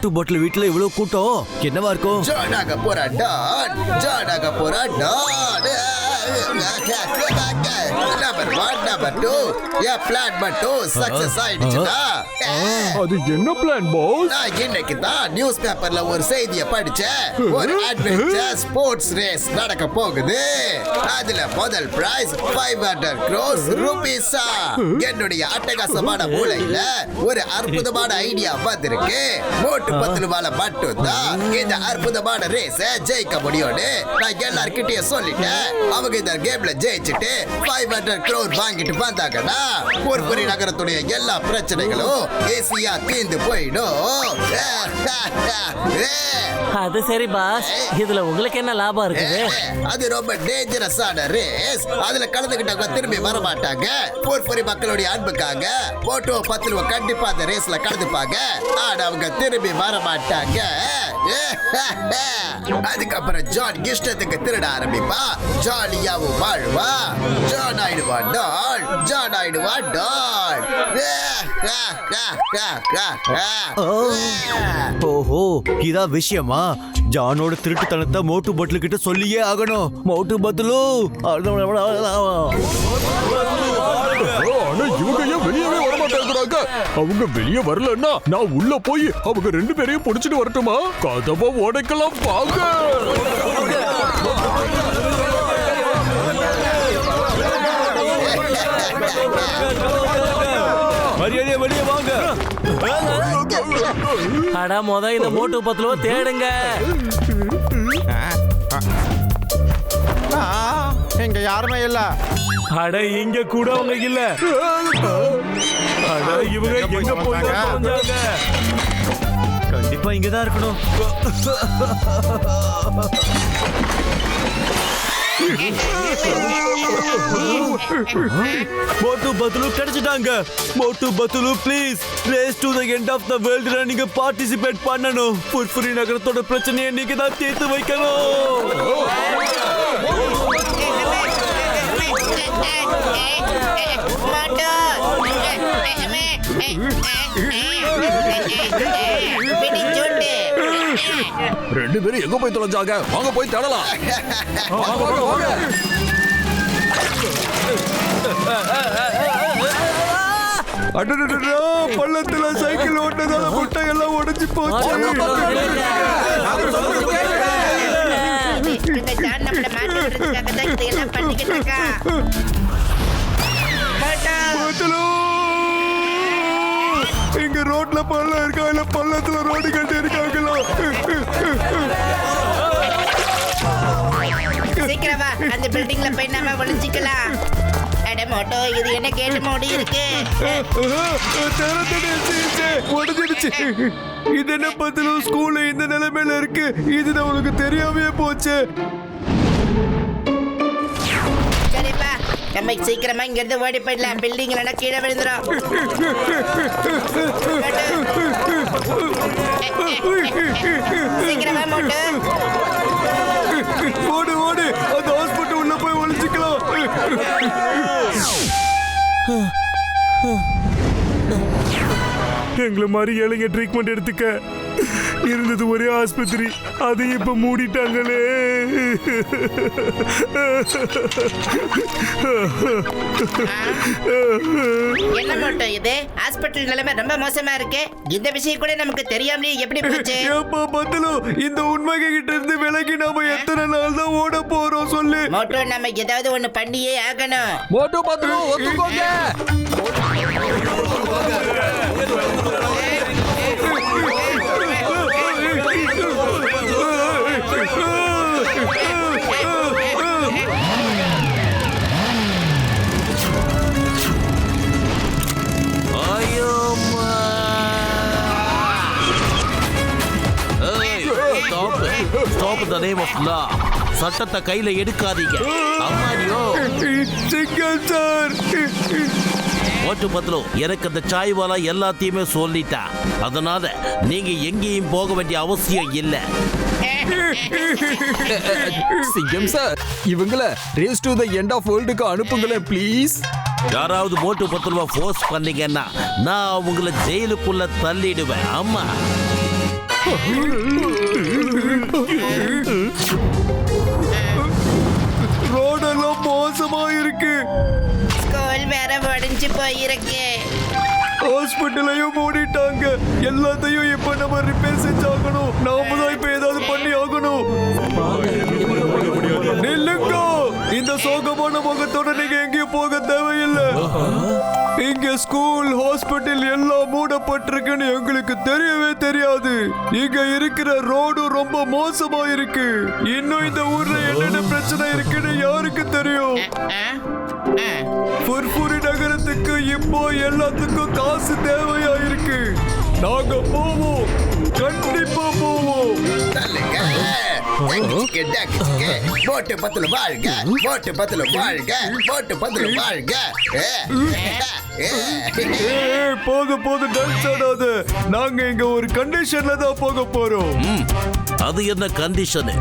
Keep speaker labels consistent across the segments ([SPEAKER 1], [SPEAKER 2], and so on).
[SPEAKER 1] மோட்டு பாட்டில் வீட்டுல இவ்வளவு கூட்டம் என்னவா இருக்கும்?
[SPEAKER 2] ஜானாக போறா டான், ஜானாக போறா டான். நம்பர் 1 நம்பர் 2 என் பிளான் மட்டும் சக்சஸ் ஆயிடுச்சுடா.
[SPEAKER 3] அது என்ன பிளான் பாஸ்?
[SPEAKER 2] நான் இன்னைக்கு தான் நியூஸ் பேப்பர்ல ஒரு செய்தியை படிச்சேன். ஒரு அட்வென்ச்சர் ஸ்போர்ட்ஸ் ரேஸ் நடக்க போகுது. அதுல முதல் பிரைஸ் 500 crores ரூபீஸா. என்னுடைய அட்டகாசமான மூளையில ஒரு அற்புதமான ஐடியா வந்திருக்கு. மோட்டு பத்துலுவால மட்டும்தான் இந்த அற்புதமான ரேஸ ஜெயிக்க முடியும்னு நான் எல்லார்கிட்டயும் சொல்லிட்டேன். அவங்க இந்த கேம்ல ஜெயிச்சுட்டு 500 crore வாங்கிட்டு வந்தாங்கன்னா பொற்புரி நகரத்துடைய எல்லா பிரச்சனைகளும் ஈஸியா தீர்ந்து போயிடும்.
[SPEAKER 4] அது சரி பாஸ், இதுல உங்களுக்கு என்ன லாபம் இருக்குது?
[SPEAKER 2] அது ரொம்ப டேஞ்சரஸான ரேஸ். அதுல கலந்துக்கிட்டவங்க திரும்பி வர மாட்டாங்க. பொற்புரி மக்களுடைய அன்புக்காக போட்டோ பத்துல கண்டிப்பா அந்த ரேஸ்ல கலந்துப்பாங்க. ஆனா அவங்க திரும்பி வர மாட்டாங்க. அதுக்கப்புறம் ஜான் இஷ்டத்துக்கு திருட ஆரம்பிப்பா. ஜாலியாவும் வாழ்வா. ஜான் ஆயிடுவா டால், ஜான் ஆயிடுவா டால்.
[SPEAKER 1] ஓஹோ, இதான் விஷயமா? ஜானோட திருட்டுத்தனத்தை மோட்டு பாட்டில் கிட்ட சொல்லியே ஆகணும். மோட்டு பாட்டிலு
[SPEAKER 3] ஆனா இவங்க ஏன் வெளியவே வர மாட்டேங்கிறாங்க? அவங்க வெளியே வரலன்னா நான் உள்ள போய் அவங்க 2 பேரையும் புடிச்சிட்டு வரட்டுமா? கதவை உடைக்கலாம் வாங்க.
[SPEAKER 1] மரியாதையா வெளியே வாங்க.
[SPEAKER 4] அட இந்த மோட்டு பத்துலவோ தேடுங்க.
[SPEAKER 5] இங்க யாருமே இல்ல.
[SPEAKER 4] அட இங்க கூட அவங்க இல்ல. அட இவங்க எங்க போய் தொலைஞ்சாங்க?
[SPEAKER 1] கண்டிப்பா இங்கதான் இருக்கணும். மோட்டு பத்துலு கிடைச்சிட்டாங்க. Motu Patlu please, race to the end of the வேர்ல்ட்ல நீங்க பார்ட்டிசிபேட் பண்ணணும். புர்புரி நகரத்தோட பிரச்சனையை நீங்க தான் தீர்த்து வைக்கணும்.
[SPEAKER 3] ரெண்டு பேரும் எங்க போய் தொலைஞ்சாங்க? வாங்க போய் தேடலாம்.
[SPEAKER 1] பள்ளத்துல சைக்கிள் ஓட்டதால முட்டை எல்லாம் உடைஞ்சு போச்சு. இங்க ரோட்ல பள்ளம் இருக்கா இல்ல பள்ளத்துல ரோடு கட்டி இருக்காங்களோ?
[SPEAKER 6] சீக்கிரமா அந்த பில்டிங்ல போய் நாம ஒளிஞ்சிக்கலாம். அட மோட்டோ, இது என்ன கேட்டு மூடி இருக்கு?
[SPEAKER 1] உடஞ்சிடுச்சு. இது என்ன பத்திலும் ஸ்கூல்ல இந்த நிலைமையில இருக்கு. இது உனக்கு தெரியாமே போச்சு.
[SPEAKER 6] சரிப்பா, நம்ம சீக்கிரமா இங்க இருந்து ஓடி போயிடலாம். பில்டிங் இல்லைன்னா கீழே விழுந்துரும். சீக்கிரமா மோட்டோ.
[SPEAKER 1] ஓடு ஓடு, அந்த ஹாஸ்பிட்டல் உள்ள போய் ஒளிஞ்சிக்கலாம். எங்களை மாதிரி ஏழைங்க ட்ரீட்மெண்ட் எடுத்துக்க இருந்தது ஒரே ஆஸ்பத்திரி, அது இப்ப மூடிட்டாங்களே.
[SPEAKER 6] என்ன மோட்டோ இது? ஹாஸ்பிட்டல் நிலைமை ரொம்ப மோசமா இருக்கு. இந்த விஷயம் கூட நமக்கு தெரியாமலே எப்படி போச்சு?
[SPEAKER 1] ஏப்பா பத்தலு, இந்த உண்மைங்க கிட்ட இருந்து விலகி நாம எத்தனை நாள் தான் ஓட போறோம் சொல்லு.
[SPEAKER 6] மோட்டோ, நம்ம ஏதாவது ஒண்ணு பண்ணியே ஆகணும்.
[SPEAKER 3] மோட்டு பத்துலு ஒத்துக்கோங்க.
[SPEAKER 7] Stop the name of law. சட்டத்தை கையில எடுக்காதீங்க. அம்மாடியோ
[SPEAKER 1] சிங்கம் சார்.
[SPEAKER 7] ஓட்டு பத்தலோ, எனக்கு அந்த சாய்வாலா எல்லாத்தையுமே சொல்லிட்டா. அதனால நீங்க எங்கேயும் போக வேண்டிய அவசியம் இல்ல.
[SPEAKER 3] சிங்கம் சார், இவங்கள race to the end of வேர்ல்டுக்கு அனுப்புங்களேன் ப்ளீஸ்.
[SPEAKER 7] யாராவது மோட்டு பத்தலவா ஃபோர்ஸ் பண்ணீங்கன்னா நான் உங்களை ஜெயிலுக்குள்ள தள்ளிடுவேன். அம்மா
[SPEAKER 1] ரோடெல்லாம் மோசமா இருக்கு.
[SPEAKER 6] ஸ்கூல் வேற ஒடிஞ்சு போயிருக்கு.
[SPEAKER 1] ஹாஸ்பிட்டலையும் மூடிட்டாங்க. எல்லாத்தையும் இப்ப நம்ம ரிப்பேர் செஞ்சாகணும். நாம தான் இப்ப ஏதாவது பண்ணி ஆகணும். நில்லுங்க. இந்த சோகமான முகத்தோட நீங்க எங்கேயும் போக தேவையில்லை. இங்க ஸ்கூல் ஹாஸ்பிட்டல் எல்லாம் மூடப்பட்டிருக்குன்னு எங்களுக்கு தெரியவே தெரியாது. இங்க இருக்கிற ரோடு ரொம்ப மோசமா இருக்கு. இன்னும் இந்த ஊர்ல என்னென்ன பிரச்சனை இருக்குன்னு யாருக்கு தெரியும்? புர்புரி நகரத்துக்கு இப்போ எல்லாத்துக்கும் காசு தேவையா இருக்கு. நாங்க போவோம், கண்டிப்பா போவோம்.
[SPEAKER 2] மோட்டு பத்துல வாழ்க, மோட்டு பத்துல வாழ்க, மோட்டு பத்துல வாழ்க.
[SPEAKER 1] போது டான்ஸ் ஆடாத. நாங்க இங்க ஒரு கண்டிஷன்ல தான் போக போறோம்.
[SPEAKER 7] அது என்ன கண்டிஷன்?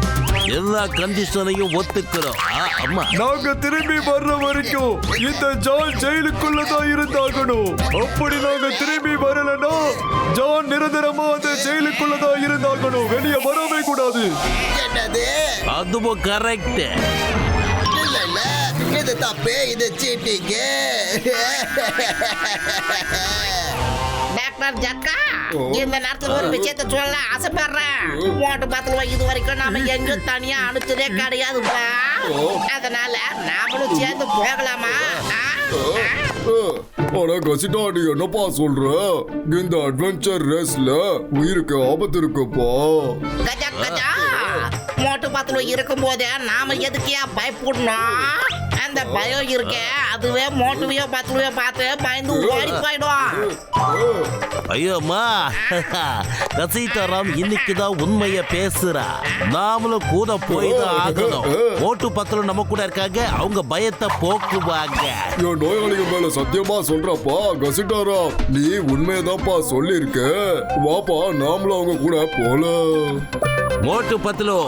[SPEAKER 7] எல்லா கண்டிஷனையும் ஒத்துக்கிறோம். அம்மா,
[SPEAKER 1] நாங்க திரும்பி வர்ற வரைக்கும் இந்த ஜான் ஜெயிலுக்குள்ள தான் இருந்தாகணும். அப்படி நாங்க திரும்பி வரலன்னா ஜான் நிரந்தரமா அந்த ஜெயிலுக்குள்ள தான் இருந்தாகணும். வெளியே வரவே கூடாது.
[SPEAKER 2] என்னது?
[SPEAKER 7] அதுவும் கரெக்ட்.
[SPEAKER 2] இல்ல இல்ல, இது தப்பு, இது சீட்டிங்க.
[SPEAKER 6] டாக்டர் ஜக்கா, இந்த நேரத்துல ஒரு விஷயத்தை சொல்ல ஆசைப்படுறேன். மோட்டு பத்துல இது வரைக்கும் நாம எங்கும் தனியா அனுப்பிச்சதே கிடையாதுப்பா. அதனால நாமளும் சேர்ந்து போகலாமா?
[SPEAKER 3] ஆனா கசிட்டா, நீ என்னப்பா சொல்ற? இந்த அட்வென்ச்சர் ரேஸ்ல உயிருக்கு ஆபத்து இருக்குப்பா.
[SPEAKER 6] கஜா கஜா, மோட்டு பத்துல இருக்கும் போதே நாம எதுக்கியா பயப்படணும்? அந்த பயம் இருக்கே, அதுவே மோட்டுவையோ பத்துவையோ பார்த்து பயந்து ஓடி போயிடும்.
[SPEAKER 7] ஐயோம்மா, கசீதாராம் இன்னைக்கு தான் உண்மைய பேசுறா. நாமளும் கூட போய் தான் ஆகணும். ஓட்டு பத்திரம் நம்ம கூட இருக்காங்க, அவங்க பயத்தை போக்குவாங்க.
[SPEAKER 3] என் நோயாளிகள் மேல சத்தியமா சொல்றப்பா கசிட்டாராம், நீ உண்மையதான்ப்பா சொல்லிருக்க. வாப்பா, நாமளும் அவங்க கூட போல.
[SPEAKER 7] மோட்டு பத்திலோ,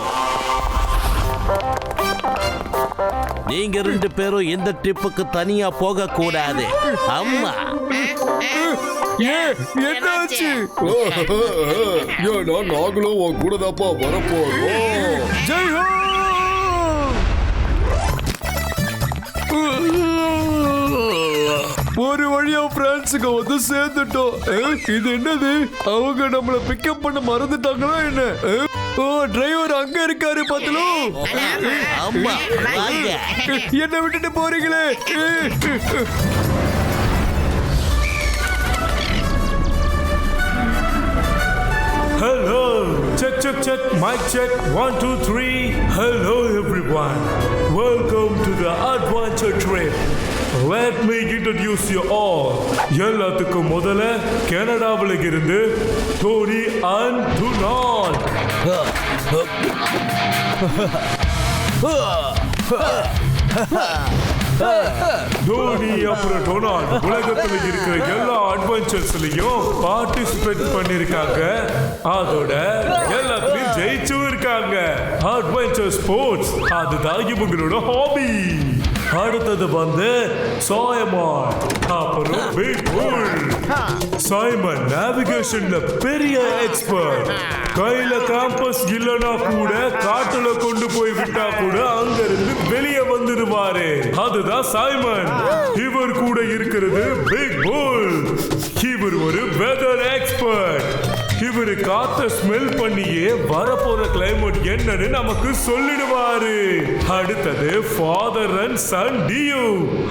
[SPEAKER 7] நீங்க ரெண்டு பேரும் இந்த ட்ரிப்புக்கு தனியா போக கூடாது. அம்மா,
[SPEAKER 1] என்னாச்சு?
[SPEAKER 3] ஏன்னா நாங்களும் உன் கூட தான்ப்பா வரப்போறோம்.
[SPEAKER 1] ஜெய் ஹோ! ஒரு வழியா பிரான்ஸுக்கு வந்து சேர்ந்துட்டோம். இது என்னது? அவங்க நம்மள பிக்கப் பண்ண மறந்துட்டாங்களா என்ன? ஓ, டிரைவர் அங்க இருக்காரு பாத்தலோ.
[SPEAKER 7] அம்மா வாங்க.
[SPEAKER 1] என்ன விட்டுட்டு போறீங்களே?
[SPEAKER 8] Hello, check, mic check, 1, 2, 3. Hello everyone, welcome to the adventure trip. Let me introduce you all. எல்லாத்துக்கும் முதல்ல கனடாவில் இருந்து டோனி அண்ட் டொனால்ட். டோனி அப்புறம் டொனால்ட் உலகத்துல இருக்கிற எல்லா அட்வென்ச்சர்ஸ்லயும் பார்ட்டிசிபேட் பண்ணிருக்காங்க. அதோட எல்லாத்துலயும் ஜெயிச்சும் இருக்காங்க. அட்வென்ச்சர் ஸ்போர்ட்ஸ் அதுதான் இவங்களோட ஹாபி. அடுத்தது வந்து சாயமான், அப்புறம் பிக் புல். சைமன் நேவிகேஷன்ல பெரிய எக்ஸ்பர்ட். கையில காம்பஸ் இல்லனா கூட காட்டுல கொண்டு போய் விட்டா கூட அங்க இருந்து வெளியே வந்துருவாரு. அதுதான் சைமன். இவர் கூட இருக்கிறது பிக் புல். இவர் ஒரு வெதர் எக்ஸ்பர்ட். இவரு காத்த ஸ்மெல் பண்ணியே வரப்போற கிளைமேட் என்னன்னு நமக்கு சொல்லிடுவாரு. அடுத்தது father and son duo,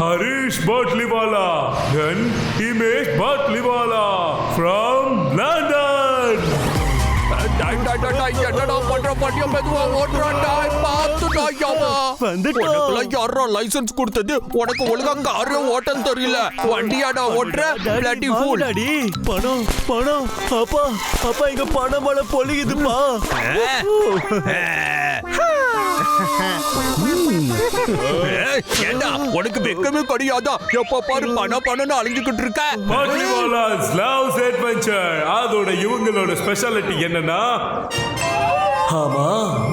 [SPEAKER 8] Harish Batliwala and Imesh Batliwala from London.
[SPEAKER 3] என்னடா பண்ற பட்டிய மெதுவா ஓட்டுறான்டா, பாத்துடா யாவா. உனக்குலாம் யாரா லைசென்ஸ் கொடுத்தது? உனக்கு ஒழுங்கா காரே ஓட்ட தெரியல, வண்டியாடா ஓட்டுற பிளட்டி ஃபூல்.
[SPEAKER 1] டாடி, பணம் பணம். அப்பா அப்பா, இங்க பணம் மழை பொழியுதுப்பா.
[SPEAKER 3] ஏண்டா உனக்கு வெக்கமே கிடையாதா? எப்ப பாரு பணம்னு அழிஞ்சுக்கிட்டு இருக்க.
[SPEAKER 8] பட்லிவாலாஸ் லவ்ஸ் அட்வென்ச்சர். அதோட இவங்களோட ஸ்பெஷாலிட்டி என்னன்னா ஆமா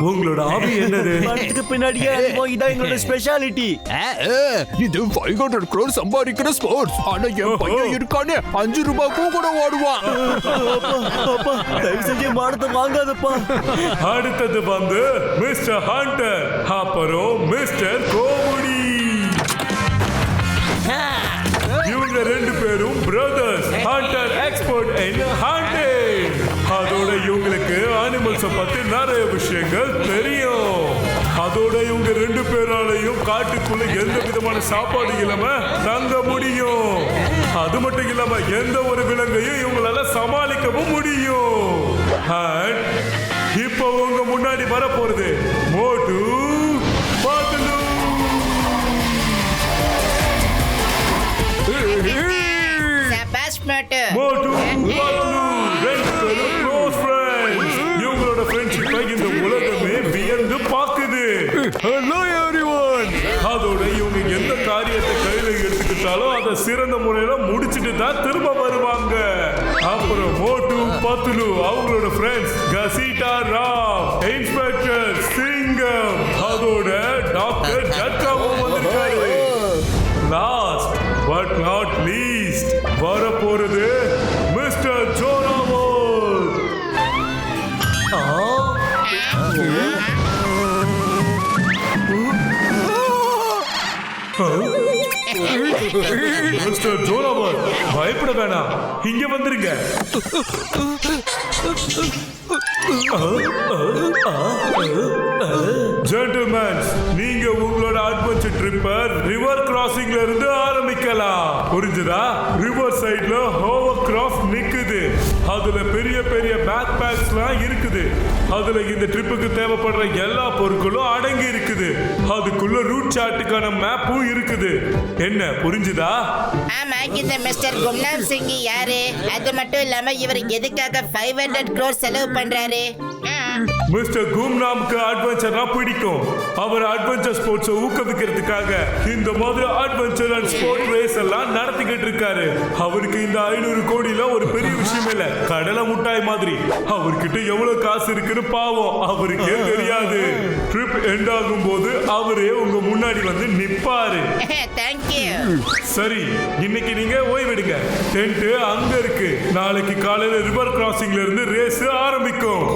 [SPEAKER 8] உங்களோட ஹாபி என்னது?
[SPEAKER 9] பணத்துக்கு பின்னாடியே அனுபவம் இதான் எங்களோட ஸ்பெஷாலிட்டி.
[SPEAKER 3] இது 500 crore சம்பாதிக்கிற ஸ்போர்ட்ஸ். ஆனா என் பையன் இருக்கானே 5 ரூபாய்க்கும் கூட ஓடுவான்.
[SPEAKER 9] அப்பா தயவு செஞ்சு மாடத்தை வாங்காதப்பா.
[SPEAKER 8] அடுத்தது வந்து மிஸ்டர் ஹண்டர், அப்புறம் மிஸ்டர் கோமுடி. இவங்க ரெண்டு பேரும் brothers, Hunter expert in hunting. அதோட இவங்களுக்கு அனிமல்ஸ் பத்தி நிறைய விஷயங்கள் தெரியும். அதோட இவங்க ரெண்டு பேராலையும் காட்டுக்குள்ள எந்த விதமான சாப்பாடு இல்லாம தங்க முடியும். அது மட்டும் இல்லாம எந்த ஒரு விலங்கையும் இவங்களால சமாளிக்கவும் முடியும். And இப்போ உங்க முன்னாடி வர போறது மோட்டு பத்லு.
[SPEAKER 6] சபாஷ் மோட்டு.
[SPEAKER 8] மோட்டு பத்லு ரெண்டு பேரும் க்ளோஸ் ஃப்ரெண்ட்ஸ். இவங்களோட ஃப்ரெண்ட்ஷிப்பை இந்த உலகமே வியந்து பாக்குது.
[SPEAKER 1] Hello everyone.
[SPEAKER 8] அதோட இவங்க எந்த காரியத்தை கையில எடுத்துக்கிட்டாலும் அதை சிறந்த முறையில முடிச்சிட்டு தான் திரும்ப வருவாங்க. அப்புறம் மோட்டு பத்லு அவங்களோட ஃப்ரெண்ட்ஸ் கசீட்டா ராவ், இன்ஸ்பெக்டர் சிங்கம், அதோட டாக்டர் ஜட்காவும் வந்திருக்காரு. லாஸ்ட் பட் நாட் லீஸ்ட் வர போறது மிஸ்டர் ஜோராமோ. மிஸ்டர் ஜோராமோ பயப்பட வேணாம், இங்க வந்துருங்க. ஜென்டில்மேன்ஸ், நீங்க உங்களோட அட்வென்ச்சர் ட்ரிப்பை ரிவர் கிராசிங்ல இருந்து ஆரம்பிக்கலாம். புரிஞ்சுதா? ரிவர் சைடுல ஹோவர் கிராஃப்ட் நிக்குது. அதுல பெரிய பெரிய பேக் பேக்ஸ்லாம் இருக்குது. அதுல இந்த ட்ரிப்புக்கு தேவைப்படுற எல்லா பொருட்களும் அடங்கி இருக்குது. அதுக்குள்ள ரூட் சார்ட்டுக்கான மேப்பும் இருக்குது. என்ன புரிஞ்சுதா?
[SPEAKER 6] ஆமா, இந்த மிஸ்டர் கும்நாம் சிங் யாரு? அது மட்டும் இல்லாம இவர் எதுக்காக 500 crore செலவு பண்றாரு?
[SPEAKER 8] மிஸ்டர் கும்நாம்க்கு அட்வென்ச்சர்னா பிடிக்கும். அவர் அட்வென்ச்சர் ஸ்போர்ட்ஸை ஊக்குவிக்கிறதுக்காக இந்த மாதிரி அட்வென்ச்சர் அண்ட் ஸ்போர்ட் ரேஸ் எல்லாம் நடத்திக்கிட்டு இருக்காரு. அவருக்கு இந்த 500 கோடியில ஒரு பெரிய விஷயம் இல்ல, கடலை முட்டாய் மாதிரி. அவர்கிட்ட எவ்வளவு காசு இருக்குன்னு பாவம் அவருக்கே தெரியாது. ட்ரிப் எண்ட் ஆகும் போது அவரே உங்க முன்னாடி வந்து நிப்பாரு.
[SPEAKER 6] தேங்க்யூ.
[SPEAKER 8] சரி, இன்னைக்கு நீங்க ஓய்வெடுங்க. டென்ட் அங்க இருக்கு. நாளைக்கு காலையில ரிவர் கிராசிங்ல இருந்து ரேஸ் ஆரம்பிக்கும்.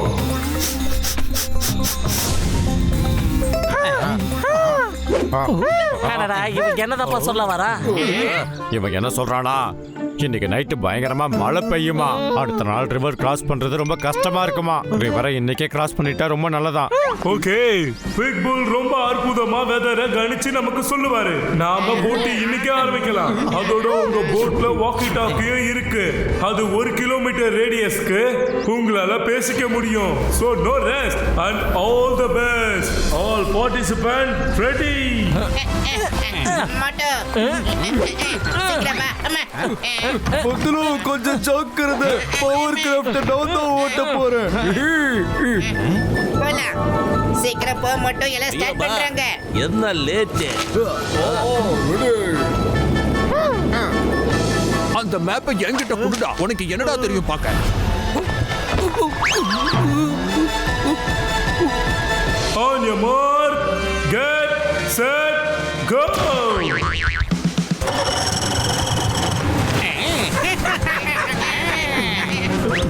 [SPEAKER 4] அடடா, இவன் என்னதப்பா சொல்ல வரா?
[SPEAKER 5] இவன் என்ன சொல்றானா? இன்னைக்கு நைட்டு பயங்கரமா மழை பெய்யுமா, அடுத்த நாள் ரிவர் கிராஸ் பண்றது ரொம்ப கஷ்டமா இருக்குமா. ரிவரை இன்னைக்கே கிராஸ் பண்ணிட்டா ரொம்ப நல்லதான்.
[SPEAKER 8] ஓகே, பிக் புல் ரொம்ப அற்புதமா வெதரை கணிச்சு நமக்கு சொல்லுவாரு. நாம போட்டி இன்னைக்கு ஆரம்பிக்கலாம். அதோட உங்க போட்ல வாக்கி டாக்கியும் இருக்கு. அது 1 கிலோமீட்டர் ரேடியஸ்க்கு உங்களால பேசிக்க முடியும். So no rest and all the best. All participants ready.
[SPEAKER 6] மோட்டு சீக்கிரம் வா. அம்மா.
[SPEAKER 1] பத்லு கொஞ்சம் ஜாக்கிரதை. பவர் கிராஃப்ட் நான் தான் ஓட்ட போறேன்.
[SPEAKER 6] போலாம். சீக்கிரம் போ மோட்டு, எல்லாம் ஸ்டார்ட் பண்றாங்க.
[SPEAKER 7] என்ன லேட்டு?
[SPEAKER 3] அந்த மேப்பை என்கிட்ட கொடுடா. உனக்கு என்னடா தெரியும் பார்க்க?
[SPEAKER 8] On your mark, get set, go.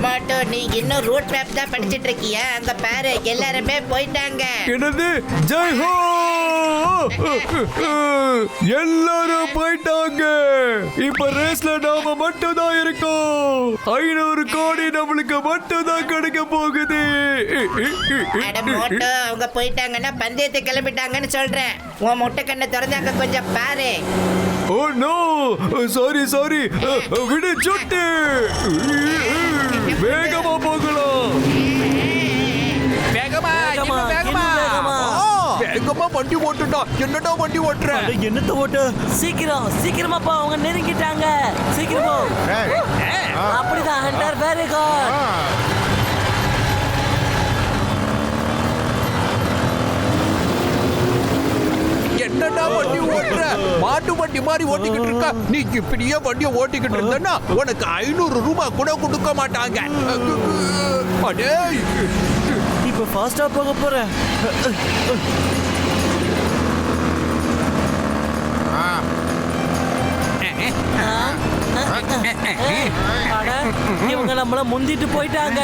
[SPEAKER 6] மோட்டு, நீ இன்னும் ரூட் மேப் தான் படிச்சிட்டு இருக்கியா? அங்க பாரு, எல்லாருமே போயிட்டாங்க.
[SPEAKER 1] என்னது? ஜெய் ஹோ! எல்லாரும் போயிட்டாங்க. இப்ப ரேஸ்ல நாம மட்டும் தான் இருக்கோம். 500 கோடி நம்மளுக்கு மட்டும் தான் கிடைக்க போகுது.
[SPEAKER 6] அட மோட்டு, அவங்க போயிட்டாங்கன்னா பந்தயத்தை கிளம்பிட்டாங்கன்னு சொல்றேன். உன் முட்டை கண்ணை திறந்தாங்க, கொஞ்சம் பாரு.
[SPEAKER 1] Oh no, sorry. விடு சுட்டு. வேகமா போகலாம்.
[SPEAKER 3] வேகமா
[SPEAKER 4] வேகமா,
[SPEAKER 3] வேகமா
[SPEAKER 4] இன்னும் வேகமா.
[SPEAKER 3] வேகமா வண்டி ஓட்டுடா. என்னடா வண்டி ஓட்டுற?
[SPEAKER 9] என்னத்த ஓட்ட?
[SPEAKER 4] சீக்கிரமா போ, அவங்க நெருங்கிட்டாங்க. சீக்கிரம் போ. அப்படிதான் ஹண்டர், வெரி குட்.
[SPEAKER 3] என்னடா வண்டி ஓட்டுற? மாட்டு வண்டி மாதிரி ஓட்டிக்கிட்டு இருக்க. நீ இப்படியே வண்டியை ஓட்டிக்கிட்டு இருந்தனா உனக்கு 500 ரூபாய் கூட கொடுக்க மாட்டாங்க. அடேய்,
[SPEAKER 9] இப்ப ஃபாஸ்டா போக போறேன்.
[SPEAKER 4] அட, இவங்க நம்மள முந்திட்டு போயிட்டாங்க.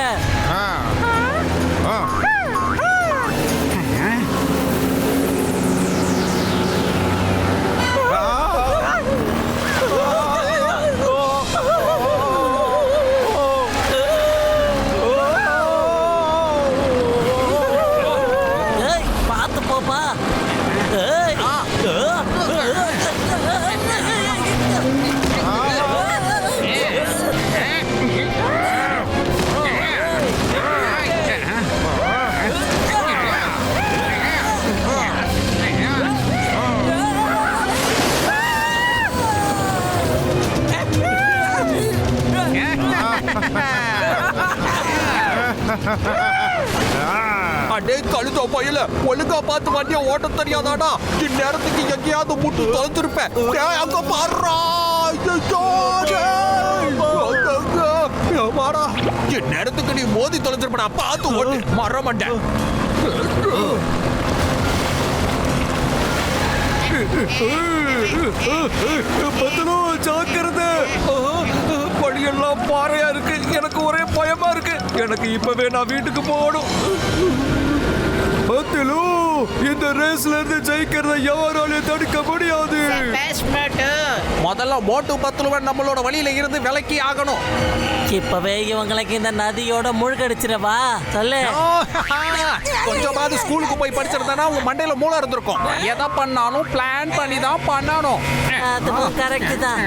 [SPEAKER 4] ஏய், பார்த்து போப்பா. ஏய்.
[SPEAKER 3] அடே கழுதோ பையில ஒழுங்கா பார்த்து வண்டிய ஓட்ட தெரியாதாடா? இந்நேரத்துக்கு எங்கேயாவது முட்டு தொலைச்சிருப்பேன். டேய், அங்க பாருடா. வாடா, இந்நேரத்துக்கு நீ மோதி தொலைச்சிருப்பா. பார்த்து ஓட்டு, மர மாட்டேன்.
[SPEAKER 1] பத்லு ஜாக்கிரதை. படியெல்லாம் பாறையா இருக்கு. எனக்கு ஒரே பயமா இருக்கு. எனக்கு இப்பவே நான் வீட்டுக்கு போகணும். பத்லு, இந்த ரேஸ்ல இருந்து ஜெயிக்கிறத யாராலையும் தடுக்க முடியாது.
[SPEAKER 3] முதல்ல மோட்டு பத்துலுவன் நம்மளோட வழியில இருந்து விலக்கி ஆகணும்.
[SPEAKER 4] இப்பவே இவங்களுக்கு இந்த நதியோட மூழ்கடிச்சிடவா சொல்லு.
[SPEAKER 3] கொஞ்சமாவது ஸ்கூலுக்கு போய் படிச்சிருந்தா உங்க மண்டையில மூளை இருந்திருக்கும். எதை பண்ணாலும் பிளான் பண்ணி தான் பண்ணணும்.
[SPEAKER 4] அதுவும் கரெக்ட் தான்.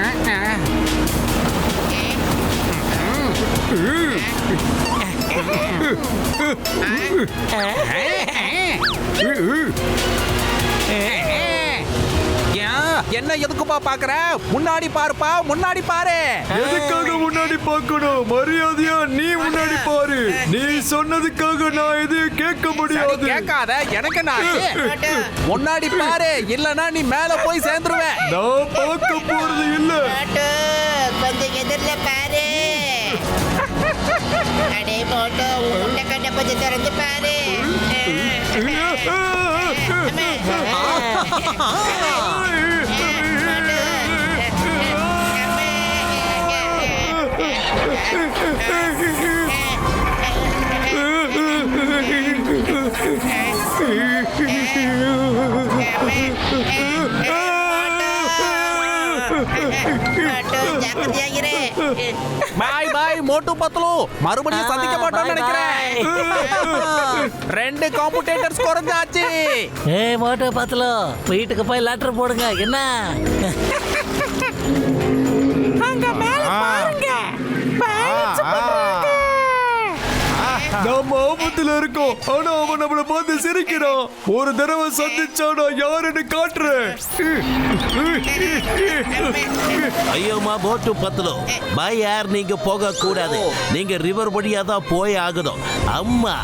[SPEAKER 3] என்ன எதுக்குப்பா பாக்குற? முன்னாடி பாருப்பா, முன்னாடி பாரு.
[SPEAKER 1] எதுக்காக முன்னாடி பார்க்கணும்? மரியாதையா நீ முன்னாடி பாரு. நீ சொன்னதுக்காக நான் எதையும் கேட்க முடியாது.
[SPEAKER 3] கேட்காத, எனக்கு நான் முன்னாடி பாரு, இல்லனா நீ மேல போய் சேர்ந்துருவேன்.
[SPEAKER 1] நான் பார்க்க போறது இல்ல.
[SPEAKER 6] கொஞ்சம் எதிரில பாரு. அடே மோட்டோ, உன்னை கண்ண கொஞ்சம் திறந்து பாரு.
[SPEAKER 3] பாய் பாய் மோட்டு பத்லு, மறுபடியும் சந்திக்க மாட்டோம்னு நினைக்கிறேன். 2 காம்படிட்டர்ஸ் குறைஞ்சாச்சு.
[SPEAKER 4] ஏய் மோட்டோ பத்லு, வீட்டுக்கு போய் லெட்டர் போடுங்க. என்ன
[SPEAKER 3] அங்க மேல பாருங்க.
[SPEAKER 1] நம்ம ஆபத்துல இருக்கோம். ஆனா அவன் நம்மள பார்த்து சிரிக்கிறான். ஒரு தடவை சந்திச்சா நான் யாருன்னு காட்டுறேன்.
[SPEAKER 7] ஐயோமா போட்டு பத்தலோ பாய் யார், நீங்க போக கூடாது. நீங்க ரிவர் வழியா தான் போய் ஆகணும். அம்மா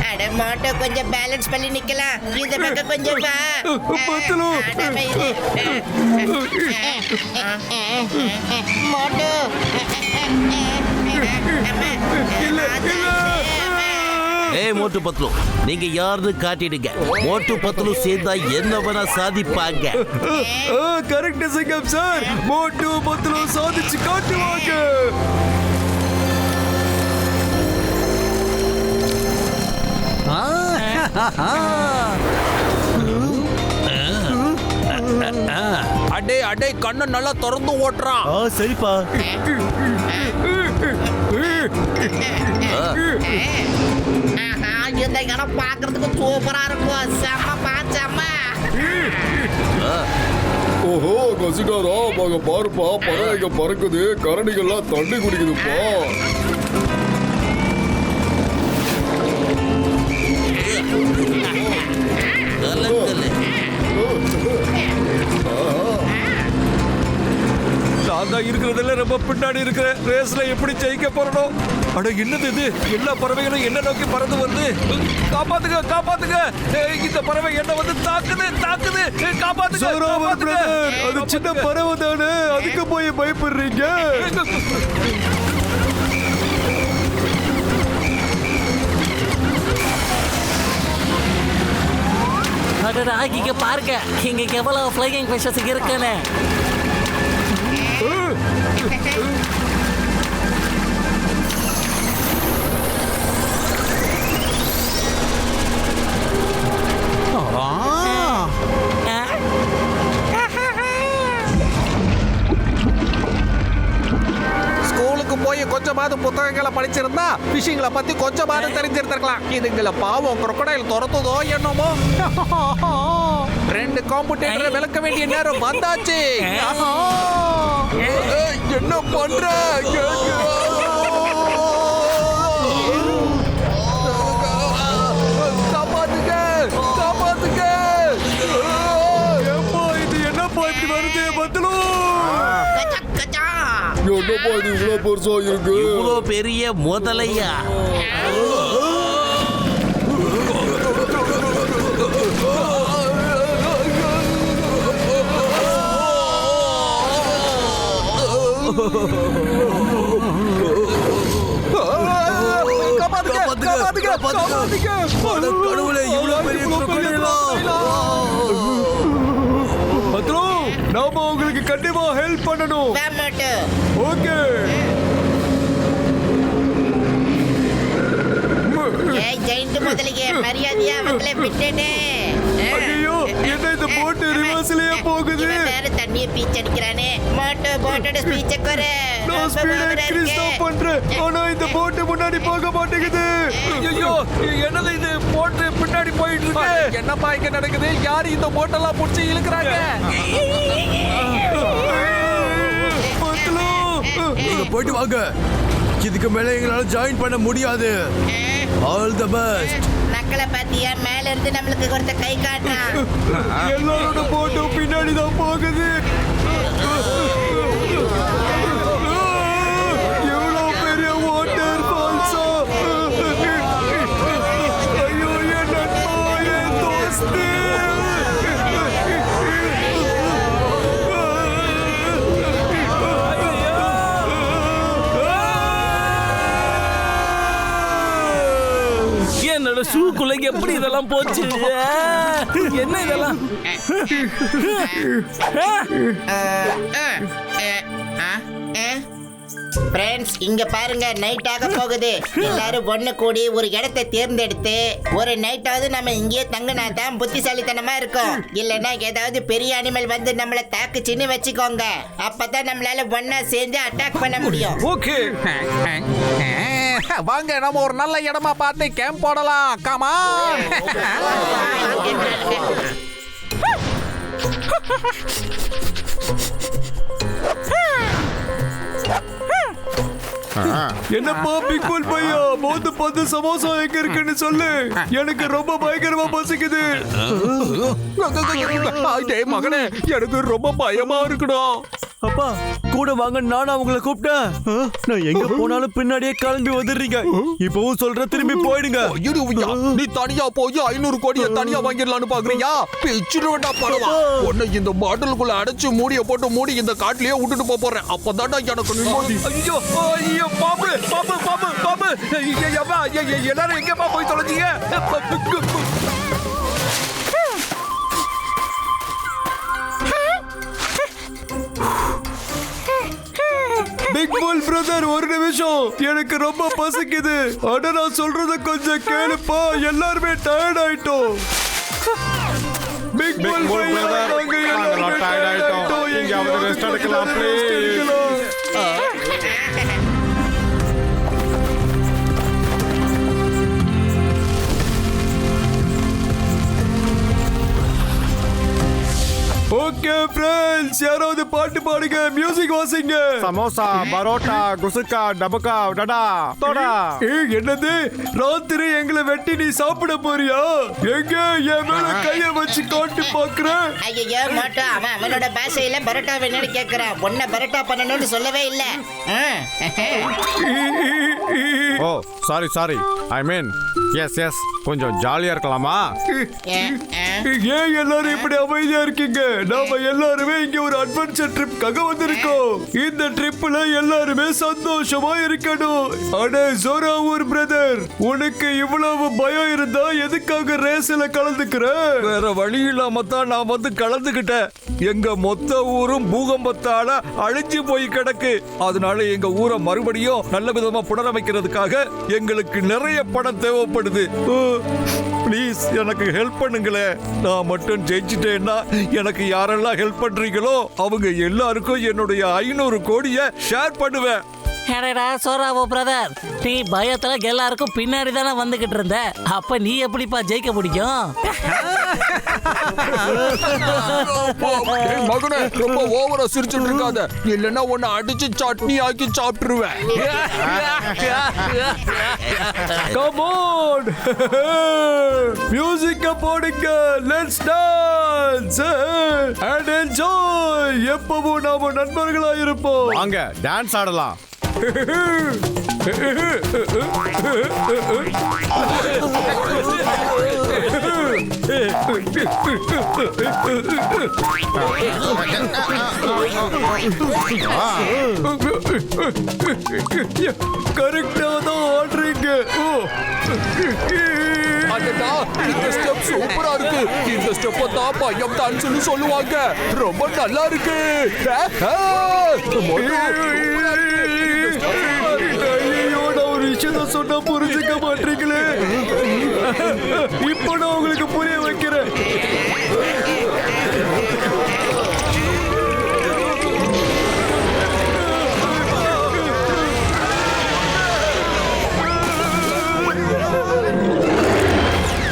[SPEAKER 6] அட மோட்டோ, கொஞ்சம் பேலன்ஸ் பண்ணி நிக்கலாம். இந்த பக்கம் கொஞ்சம் வா.
[SPEAKER 1] பத்லு,
[SPEAKER 6] மோட்டோ
[SPEAKER 1] இல்ல இல்ல.
[SPEAKER 7] ஏய் மோட்டு பத்லு, நீங்க யாருன்னு காட்டிடுங்க. மோட்டு பத்லு சேர்ந்தா என்ன வேணா சாதிப்பாங்க.
[SPEAKER 1] கரெக்ட் சிங்கம் சார். மோட்டு பத்லு சாதிச்சு காட்டுவாங்க.
[SPEAKER 3] அடே அடே, கண்ணு நல்லா திறந்து ஓட்டுறான்.
[SPEAKER 9] சரிப்பா.
[SPEAKER 6] இந்த இடம் பாக்குறதுக்கு சூப்பரா இருக்கும். செம்ம செம்ம.
[SPEAKER 1] ஓஹோ கசிகாரா, மக பாருப்பா, பறவைங்க பறக்குது, கரடிகள்லாம் தண்ணி குடிக்குதுப்பா.
[SPEAKER 7] கலங்கல.
[SPEAKER 1] நான் நான் இருக்கிறதுல ரொம்ப பின்னாடி இருக்கிறேன். ரேஸ்ல எப்படி ஜெயிக்க போறோம்? அட என்னது இது? எல்லா பறவைகளும் என்ன நோக்கி பறந்து வருது. காப்பாத்துங்க காப்பாத்துங்க, இந்த பறவை என்ன வந்து தாக்குது தாக்குது, காப்பாத்துங்க. அது சின்ன பறவை தானே, அதுக்கு போய் பயப்படுறீங்க?
[SPEAKER 4] அடடா, இங்க பாருங்க, இங்க எவ்வளவு ஃப்ளையிங் ஃபிஷஸ் இருக்குன்னு.
[SPEAKER 3] ஸ்கூலுக்கு போய் கொஞ்சமாவது புத்தகங்களை படிச்சிருந்தா பிஷிங்களை பத்தி கொஞ்சமாவது தெரிஞ்சிருந்திருக்கலாம். இதுங்களை பாவம் crocodile துரத்துதோ என்னமோ. 2 காம்படிட்டரை விளக்க வேண்டிய நேரம் வந்தாச்சு. என்ன பண்ற? காப்பாத்துங்க காப்பாத்துங்க.
[SPEAKER 1] இது என்னப்பா இப்படி வருது? பத்தலும்
[SPEAKER 2] என்னப்பா இது இவ்வளவு பெருசா இருக்கு?
[SPEAKER 7] இவ்வளோ பெரிய முதலையா?
[SPEAKER 1] கடவுளே, இவ்வளவு பெரிய பத்ரம், நாம உங்களுக்கு கண்டிப்பா ஹெல்ப் பண்ணணும். ஓகே.
[SPEAKER 6] ஜெயிண்ட் முதலிಗೆ மரியாதையா அவங்கள விட்டுடு.
[SPEAKER 1] ஐயோ, என்ன இந்த போட் ரிவர்ஸ்லயே போகுது?
[SPEAKER 6] வேற தண்ணியை பீச் அடிக்கிறானே. போட்டோட ஸ்பீச்சை குறை.
[SPEAKER 1] நான் ஸ்பீட் இன்க்ரீஸ் தான் பண்றேன், ஆனா இந்த போட் முன்னாடி போக மாட்டேங்குது.
[SPEAKER 3] ஐயோ, என்னது இது? போட்டு பின்னாடி போயிட்டு இருக்கு. என்னப்பா இங்க நடக்குது? யாரு இந்த போட்டெல்லாம் புடிச்சு இழுக்குறாங்க?
[SPEAKER 1] நீங்க போயிட்டு வாங்க, இதுக்கு மேல எங்களால ஜாயின் பண்ண முடியாது. All the best.
[SPEAKER 6] நக்கலை பாத்தியா? மேல இருந்து நம்மளுக்கு ஒருத்த கை காட்டுறான்.
[SPEAKER 1] எல்லாரோட போட்டும் பின்னாடி தான் போகுது. எவ்வளவு பெரிய வாட்டர் ஃபால்ஸா! ஐயோ, என் நண்பா, என் தோஸ்து!
[SPEAKER 9] என்னோட ஷூக்குள்ள எப்படி இதெல்லாம் போச்சு? என்ன இதெல்லாம்?
[SPEAKER 6] ஃப்ரெண்ட்ஸ், இங்க பாருங்க, நைட் ஆக போகுது. எல்லாரும் ஒண்ணு கூடி ஒரு இடத்தை தேர்ந்தெடுத்து ஒரு நைட்டாவது நம்ம இங்கேயே தங்கினா தான் புத்திசாலித்தனமா இருக்கும். இல்லைன்னா ஏதாவது பெரிய அனிமல் வந்து நம்மளை தாக்குச்சின்னு வச்சுக்கோங்க. அப்பதான் நம்மளால ஒன்னா சேர்ந்து அட்டாக் பண்ண முடியும்.
[SPEAKER 3] ஓகே, வாங்க நம்ம ஒரு நல்ல இடமா பார்த்து கேம்ப் போடலாம். கமான்.
[SPEAKER 1] என்னப்பா பிக் புல் பையா, மோந்து பந்து சமோசா எங்க இருக்குன்னு சொல்லு. எனக்கு ரொம்ப பயங்கரமா பசிக்குது.
[SPEAKER 3] டேய் மகனே, எனக்கு ரொம்ப பயமா இருக்குடா.
[SPEAKER 9] அப்பா கூட வாங்க, நானும் அவங்கள கூப்பிட்டேன். நான் எங்க போனாலும் பின்னாடியே கிளம்பி வந்துடுறீங்க. இப்பவும் சொல்ற, திரும்பி போயிடுங்க.
[SPEAKER 3] நீ தனியா போய் 500 கோடியை தனியா வாங்கிடலான்னு பாக்குறியா? பிச்சுடுவேண்டா படவா. உன்னை இந்த பாட்டிலுக்குள்ள அடைச்சு மூடிய போட்டு மூடி இந்த காட்டிலேயே விட்டுட்டு போறேன். அப்பதான்டா எனக்கு நிம்மதி.
[SPEAKER 1] ஐயோ ஐயோ, பாம்பு பாம்பு பாம்பு பாம்பு! எல்லாரும் எங்கப்பா போய் தொலைஞ்சீங்க? பிக் புல் பிரதர், ஒரு நிமிஷம், எனக்கு ரொம்ப பசிக்குது. ஆனா நான் சொல்றத கொஞ்சம் கேளுப்பா, எல்லாருமே டயர்ட் ஆயிட்டோம். பிக் புல் பிரதர், நாங்க எல்லாரும் டயர்ட் ஆயிட்டோம். எங்கயாவது ரெஸ்ட் எடுக்கலாம் ப்ளீஸ். ஓ ஓகே ஃப்ரெண்ட்ஸ், யாராவது பாட்டு பாடுங்க, மியூசிக் வாசிங்க.
[SPEAKER 5] சமோசா, பரோட்டா, குசுக்கா, டபுக்கா, டடா, தோடா.
[SPEAKER 1] என்னது, ராத்திரி எங்களை வெட்டி நீ சாப்பிட போறியா? எங்க என் மேல கைய வச்சு காட்டு பாக்குறேன்.
[SPEAKER 6] ஐயோ மாட்டோம், அவன் அவனோட பாஷையில பரோட்டா வேணும்னு கேக்குறான். உன்னை பரோட்டா பண்ணணும்னு சொல்லவே இல்ல.
[SPEAKER 5] ஓ சாரி சாரி, ஐ மீன் எஸ் கொஞ்சம் ஜாலியா இருக்கலாமா?
[SPEAKER 1] ஏன் எல்லாரும் இப்படி அமைதியா இருக்கீங்க? நாம எல்லாருமே இங்க ஒரு அட்வென்ச்சர் ட்ரிப்காக வந்திருக்கோம். இந்த ட்ரிப்ல எல்லாருமே சந்தோஷமா இருக்கணும். அட ஜோராவூர் பிரதர், உனக்கு இவ்வளவு பயம் இருந்தா எதுக்காக ரேஸ்ல கலந்துக்கிற?
[SPEAKER 3] வேற வழி இல்லாம தான் நான் வந்து கலந்துகிட்டேன். எங்க மொத்த ஊரும் பூகம்பத்தால அழிஞ்சு போய் கிடக்கு. அதனால எங்க ஊரை மறுபடியும் நல்ல விதமா புனரமைக்கிறதுக்காக எங்களுக்கு நிறைய பணம் தேவைப்படுது. ப்ளீஸ் எனக்கு ஹெல்ப் பண்ணுங்களேன். நான் மட்டும் ஜெயிச்சிட்டேன்னா எனக்கு யாரெல்லாம் ஹெல்ப் பண்றீங்களோ அவங்க எல்லாருக்கும் என்னுடைய 500 கோடியை ஷேர் பண்ணுவேன்.
[SPEAKER 4] அடடா சோராவோ பிரதர், நீ பயத்துல எல்லாருக்கும் பின்னாடி தானே வந்துகிட்டு இருந்த. அப்ப நீ எப்படிப்பா ஜெயிக்க முடியும்?
[SPEAKER 3] மகனே, ரொம்ப ஓவரா சிரிச்சுட்டு இருக்காத, இல்லன்னா உன்னை அடிச்சு சட்னி ஆக்கி சாப்பிட்டுருவேன்.
[SPEAKER 1] கம் ஆன், மியூசிக்க போடுங்க, லெட்ஸ் டான்ஸ் அண்ட் என்ஜாய். எப்பவும் நாம நண்பர்களா இருப்போம்.
[SPEAKER 5] வாங்க டான்ஸ் ஆடலாம்.
[SPEAKER 1] கரெக்டா தான் ஆடுறீங்க.
[SPEAKER 3] அடடா, இந்த ஸ்டெப் சூப்பரா இருக்கு. இந்த ஸ்டெப்ப தான் பையம் டான்ஸ்னு சொல்லுவாங்க. ரொம்ப நல்லா இருக்கு.
[SPEAKER 1] ஐயோ, நான் ஒரு விஷயம் சொன்னா புரிஞ்சுக்க மாட்டீங்களே. இப்போ நான் உங்களுக்கு புரிய வைக்கிறேன்.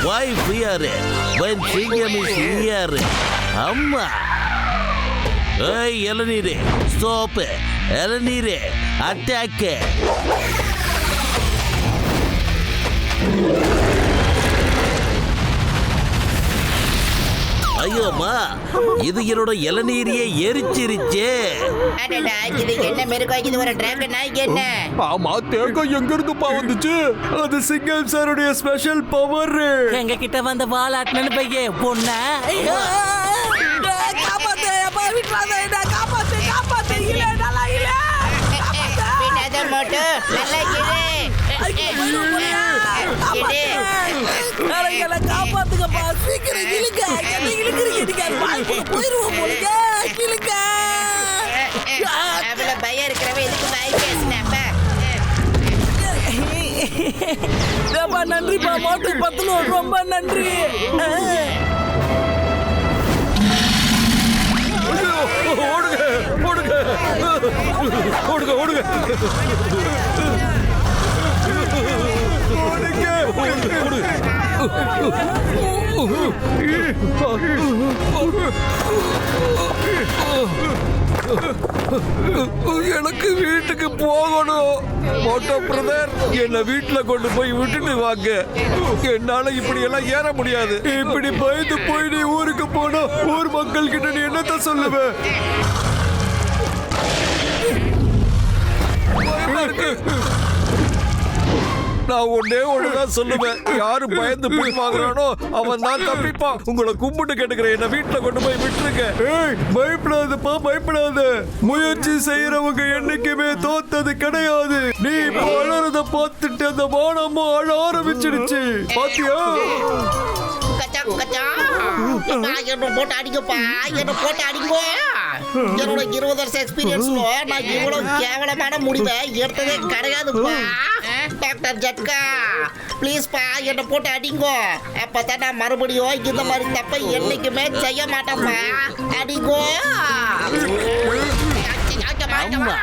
[SPEAKER 7] Why fear when Singham is here? அம்மா, ஏய் இளநீரே, ஸ்டாப். இளநீரே, அட்டாக். ஐயோமா, இது என்னோட இளநீரையே எரிச்சிருச்சே.
[SPEAKER 6] அடடா, இது என்ன மிருகம்? இது ஒரு டிராகன் நாய்க்கு என்ன?
[SPEAKER 3] ஆமா, தேங்காய் எங்க இருந்துப்பா வந்துச்சு?
[SPEAKER 1] அது சிங்கம் சாருடைய ஸ்பெஷல் பவர்.
[SPEAKER 4] எங்க கிட்ட வந்து வாலாட்டனு பையே பொண்ண. காப்பாத்து, அப்பா விட்டுறாத, காப்பாத்து காப்பாத்து. இல்ல நல்லா இல்ல.
[SPEAKER 6] பின்னாத மட்டும் நல்லா கிளே.
[SPEAKER 4] காப்பாத்துக்கப்பா, சீக்கிரம் இழுக்க. என்ன இழுக்கிறீங்க? போயிருவோம் போலுங்க. இழுக்க.
[SPEAKER 6] அவ்வளவு பயம் இருக்கிறவ எதுக்கு வாய் பேசினப்ப?
[SPEAKER 4] நன்றிப்பா, மாட்டு பத்தலும் ரொம்ப நன்றி.
[SPEAKER 1] ஓடுங்க ஓடுங்க ஓடுங்க ஓடுங்க
[SPEAKER 3] எனக்கு வீட்டுக்கு போகணும். மோட்டோ பிரதர், என்ன வீட்டுல கொண்டு போய் விட்டுட்டு வாங்க. என்னால இப்படி எல்லாம் ஏற முடியாது.
[SPEAKER 1] இப்படி பயந்து போய் நீ ஊருக்கு போனா ஊர் மக்கள் கிட்ட நீ என்னத்த சொல்லுவ?
[SPEAKER 3] நான் ஒன்னே ஒண்ணுதான் சொல்லுவேன், யாரு பயந்து போய் வாங்குறானோ அவன் தான் தப்பிப்பான். உங்களை கும்பிட்டு கேட்டுக்கிறேன், என்ன வீட்டுல கொண்டு போய் விட்டுருங்க.
[SPEAKER 1] ஏய், பயப்படாதப்பா, பயப்படாத. முயற்சி செய்யறவங்க என்னைக்குமே தோத்தது கிடையாது. நீ இப்போ அழறத பார்த்துட்டு அந்த வானமும் அழ ஆரம்பிச்சிடுச்சு. பாத்தியா?
[SPEAKER 6] என்ன போட்டு அடிங்கப்பா, என்ன போட்டு அடிங்கோ. என்னோட 20 வருஷம் எக்ஸ்பீரியன்ஸ்ல நான் இவ்வளவு கேவலமான முடிவை எடுத்ததே கிடையாதுப்பா. டாக்டர் ஜட்கா, ப்ளீஸ் பா, என்ன போட்டு அடிங்கோ. அப்பதான் நான் மறுபடியும் இந்த மாதிரி தப்பை என்னைக்குமே செய்ய மாட்டேன்ப்பா. அடிங்கோ.
[SPEAKER 7] அம்மா,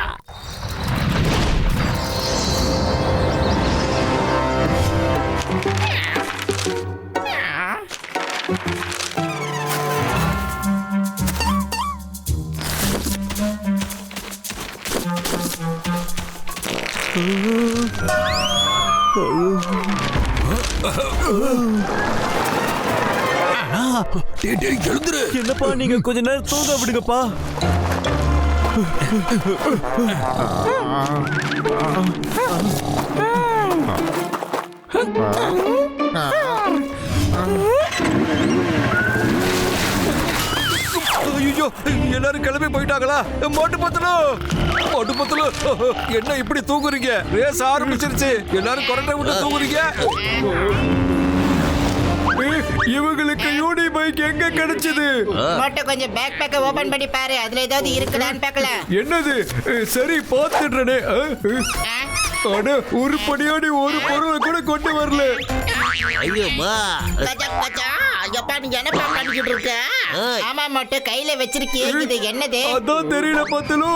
[SPEAKER 3] எழுந்துரு.
[SPEAKER 9] என்னப்பா நீங்க கொஞ்ச நேரம் தூங்க விடுங்கப்பா.
[SPEAKER 3] ஐயோ, எல்லாரும் கிளம்பி போயிட்டாங்களா? மோட்டு பத்தலு என்ன இப்படி தூங்குறீங்க? ரேஸ் ஆரம்பிச்சிருச்சு. எல்லாரும் கொரட்டை விட்டு தூங்குறீங்க.
[SPEAKER 1] இவங்களுக்கு யூனி பைக் எங்க கிடைச்சது?
[SPEAKER 6] மட்டும் கொஞ்சம் பேக் பேக்க ஓபன் பண்ணி பாரு, அதுல ஏதாவது இருக்குதான்னு பார்க்கலாம்.
[SPEAKER 1] என்னது? சரி பாத்துடுறேனே. அட உருப்படியாடி ஒரு பொருளை கூட கொண்டு வரல.
[SPEAKER 7] ஐயோம்மா.
[SPEAKER 6] ஐயப்பா நீ என்னப்பா பண்ணிக்கிட்டு இருக்க? ஆமா மட்டும் கையில வச்சிருக்கீங்க, இது என்னது?
[SPEAKER 1] அதான் தெரியல பத்தலு.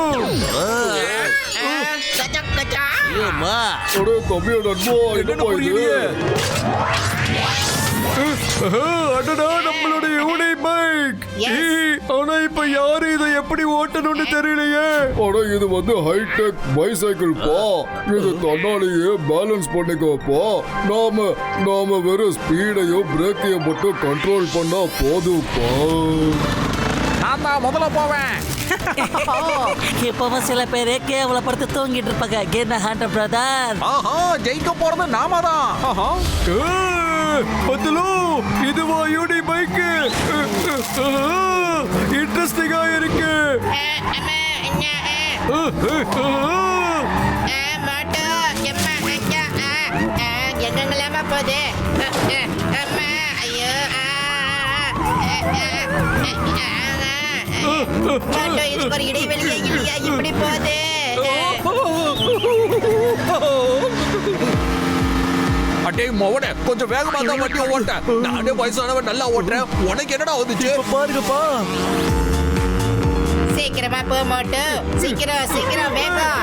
[SPEAKER 7] ஐயோம்மா.
[SPEAKER 1] அட கம்மியா நண்பா, என்ன புரியலையே? அடடா நம்மளுடைய யூனி பைக். ஆனா இப்ப யாரு இதை எப்படி ஓட்டணும்னு தெரியலையே.
[SPEAKER 10] ஆனா இது வந்து ஹைடெக் பைசைக்கிள் பா. இது தன்னாலேயே பேலன்ஸ் பண்ணிக்கப்பா. நாம வெறும் ஸ்பீடையும் பிரேக்கையும் மட்டும் கண்ட்ரோல் பண்ணா போதும்ப்பா.
[SPEAKER 3] நான் தான் முதல்ல போவேன்.
[SPEAKER 4] இப்பவும் சில பேரு கேவலப்படுத்தி தூங்கிட்டு இருப்பாங்க. என்ன ஹண்டர் பிரதர்?
[SPEAKER 3] ஆஹா, ஜெயிக்க போறது நாம தான்.
[SPEAKER 1] பத்தலு இதுவா யூனி பைக்? இன்ட்ரெஸ்டிங்கா இருக்கு.
[SPEAKER 6] எங்கெங்கலாமா போகுது? ஐயோ இதுக்கு ஒரு இடைவெளியே இல்லையா? இப்படி போகுது.
[SPEAKER 3] அடே மோவனே, கொஞ்சம் வேகமா தான் வண்டியை ஓட்ட. நானே வயசானவன் நல்லா ஓட்டுறேன். உனக்கு என்னடா வந்துச்சு?
[SPEAKER 9] பாருங்கப்பா.
[SPEAKER 6] சீக்கிரமா போ மோட்டு, சீக்கிரம் வேகம்.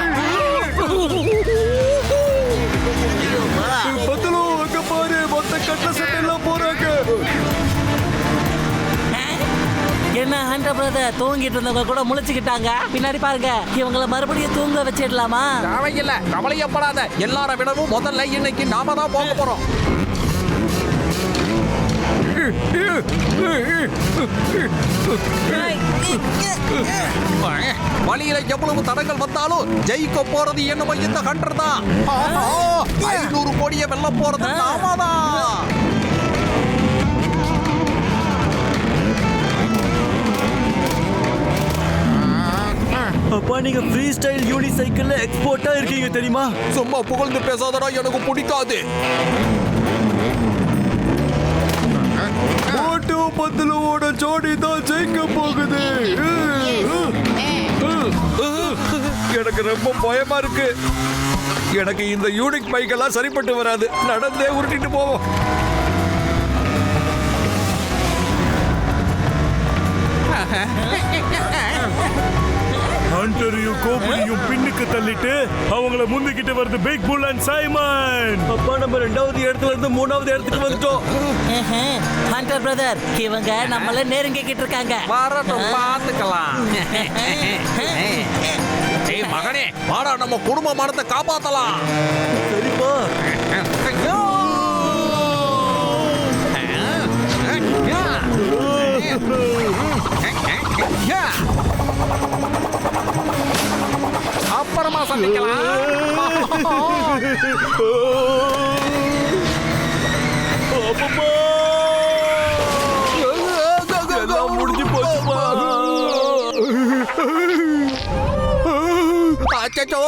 [SPEAKER 1] பத்தலு அங்க பாரு, மொத்த கட்ட சட்டை எல்லாம் போறாங்க.
[SPEAKER 4] என்ன ஹண்டர் பிரதர், தூங்கிட்டு இருந்தவங்க கூட முழிச்சுக்கிட்டாங்க. பின்னாடி பாருங்க, இவங்கள மறுபடியும் தூங்க வச்சிடலாமா?
[SPEAKER 3] தேவையில்லை, கவலையப்படாத. எல்லார விடவும் முதல்ல இன்னைக்கு நாம தான் போக போறோம். வழியில எவ்வளவு தடங்கள் வந்தாலும் ஜெயிக்க போறது என்னமோ இந்த ஹண்டர் தான். 500 கோடியை வெல்ல போறது நாம தான்.
[SPEAKER 9] அப்பா நீங்க ஃப்ரீ ஸ்டைல் யூனி சைக்கிள்ல எக்ஸ்போர்ட்டா இருக்கீங்க தெரியுமா?
[SPEAKER 3] சும்மா புகழ்ந்து பேசாதடா, எனக்கு பிடிக்காது.
[SPEAKER 1] மோட்டு பத்தலுவோட ஜோடி தான் ஜெயிக்க போகுது.
[SPEAKER 3] எனக்கு ரொம்ப பயமா இருக்கு. எனக்கு இந்த யூனிக் பைக் எல்லாம் சரிப்பட்டு வராது. நடந்தே உருட்டிட்டு போவோம்.
[SPEAKER 8] ஹண்டரையும் கோபுரியும் பின்னுக்கு தள்ளிட்டு அவங்கள முந்திக்கிட்டு வருது பிக் புல் அண்ட் சைமன்.
[SPEAKER 9] அப்பா நம்ம 2வது இடத்துல இருந்து 3வது இடத்துக்கு வந்துட்டோம்.
[SPEAKER 4] ஹண்டர் பிரதர், இவங்க நம்மள நெருங்கிக்கிட்டு இருக்காங்க.
[SPEAKER 3] வரட்டும், பாத்துக்கலாம். ஏய் மகனே, வாடா நம்ம குடும்ப மரத்தை காப்பாத்தலாம்.
[SPEAKER 9] சரிப்பா.
[SPEAKER 3] அப்புறமா சந்திக்கலாம்.
[SPEAKER 9] எல்லாம் முடிஞ்சு போச்சுப்பா.
[SPEAKER 3] அச்சச்சோ,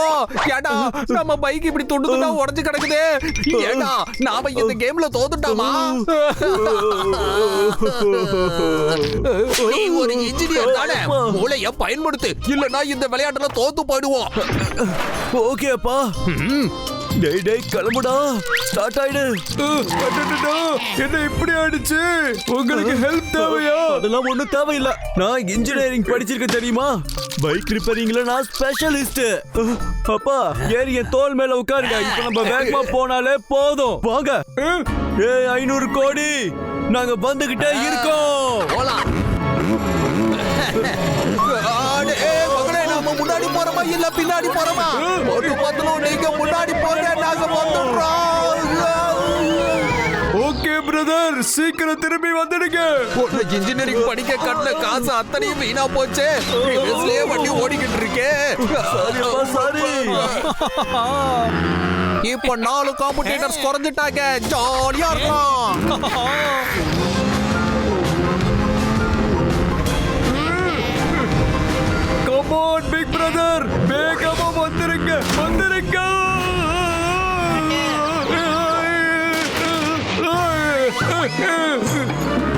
[SPEAKER 3] ஏடா நம்ம பைக் இப்படி துண்டுதுண்டா உடைஞ்சு கிடக்குது. ஏடா நாம இந்த கேம்ல தோத்துட்டாமா? நீ ஒரு இன்ஜினியர் தானே, மூளைய பயன்படுத்து, இல்லனா இந்த விளையாட்டுல தோத்து போயிடுவோம்.
[SPEAKER 9] ஓகே அப்பா. டேய் கிளம்புடா, ஸ்டார்ட் ஆயிடு.
[SPEAKER 1] என்ன இப்படி ஆயிடுச்சு? உங்களுக்கு ஹெல்ப் தேவையா?
[SPEAKER 9] அதெல்லாம் ஒண்ணும் தேவையில்ல. நான் இன்ஜினியரிங் படிச்சிருக்கேன் தெரியுமா? பைக் ரிப்பேரிங்ல நான் ஸ்பெஷலிஸ்ட். அப்பா ஏறி என் தோல் மேல உட்காருங்க. இப்ப நம்ம வேகமா போனாலே போதும். வாங்க. 500 கோடி நாங்க வந்துகிட்டே இருக்கோம்.
[SPEAKER 3] போலாம். மகனே, நாம முன்னாடி போற மாதிரி
[SPEAKER 11] இல்ல பின்னாடி போறோமா? மோட்டு பத்தலும் நீங்க முன்னாடி போங்க, நாங்க வந்துடுறோம்.
[SPEAKER 1] ஓகே பிரதர், சீக்கிரம் திரும்பி வந்துடுங்க.
[SPEAKER 11] இன்ஜினியரிங் படிக்க கட்டின காசு அத்தனையும் வீணா போச்சு. ரிவர்ஸ்லயே வண்டி ஓடிக்கிட்டு இருக்கே.
[SPEAKER 9] சாரி.
[SPEAKER 11] இப்ப 4 காம்படிட்டர்ஸ் குறைஞ்சிட்டாங்க. ஜாலியா இருக்கும்.
[SPEAKER 1] கம் ஆன் பிக் பிரதர், வேகமா வந்துருங்க, வந்துருங்க.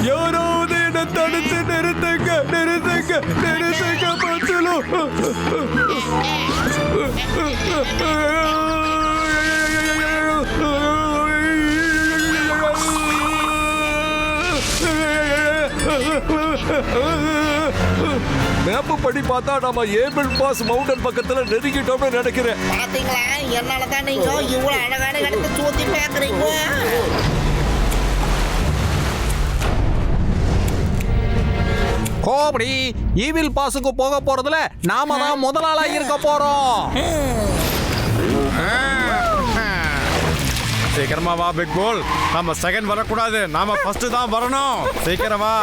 [SPEAKER 1] யாராவது என்ன தடுத்து நிறுத்துங்க, நிறுத்துங்க, நிறுத்துங்க பத்துலு.
[SPEAKER 3] மேப்பு படி பார்த்தா நம்ம ஏபிள் பாஸ் மவுண்டன் பக்கத்துல நெருங்கிட்டோம்னு நினைக்கிறேன்.
[SPEAKER 6] பாத்தீங்களா, என்னாலதான் நீங்க இவ்வளவு அழகான இடத்தை சுத்தி பாக்குறீங்க.
[SPEAKER 11] கோபடி ஈவில் பாஸுக்கு போக போறதுல நாம தான் முதலாளா இருக்க போறோம்.
[SPEAKER 5] சீக்கிரமா வா பிக் போல். நம்ம செகண்ட் வரக்கூடாது, நாம ஃபர்ஸ்ட் தான் வரணும். சீக்கிரமா.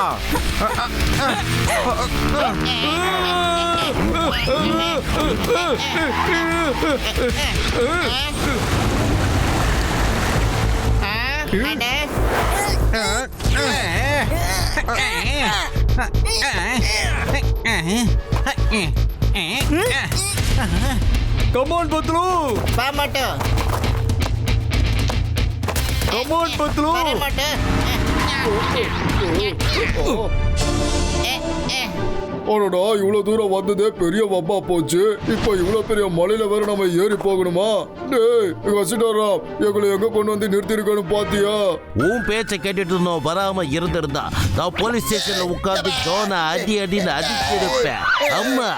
[SPEAKER 1] கம் ஆன் பத்துலு,
[SPEAKER 6] வா மாட்டோம்.
[SPEAKER 1] Come on பத்துலு.
[SPEAKER 6] வர மாட்டோம்.
[SPEAKER 10] அடடா, இவ்வளவு தூரம் வந்ததே பெரிய வப்பா போச்சு. இப்ப இவ்வளவு பெரிய மலையில வேற நம்ம ஏறி போகணுமா? டேய் வசிட்டாராம், எங்களை எங்க கொண்டு வந்து நிறுத்திருக்கணும் பாத்தியா?
[SPEAKER 7] உன் பேச்சை கேட்டுட்டு இருந்தோம், வராம இருந்திருந்தா நான் போலீஸ் ஸ்டேஷன்ல உட்கார்ந்து ஜோனை அடி அடின்னு அடிச்சிருப்பேன். அம்மா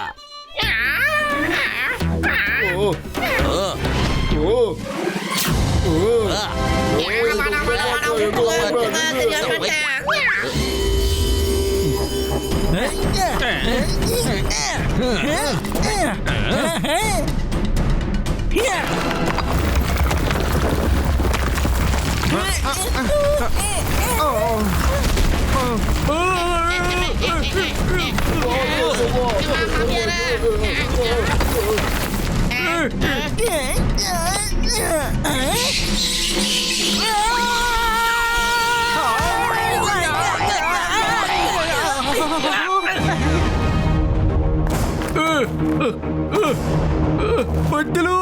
[SPEAKER 10] ஓ ஓ ஓ.
[SPEAKER 1] பத்துலு,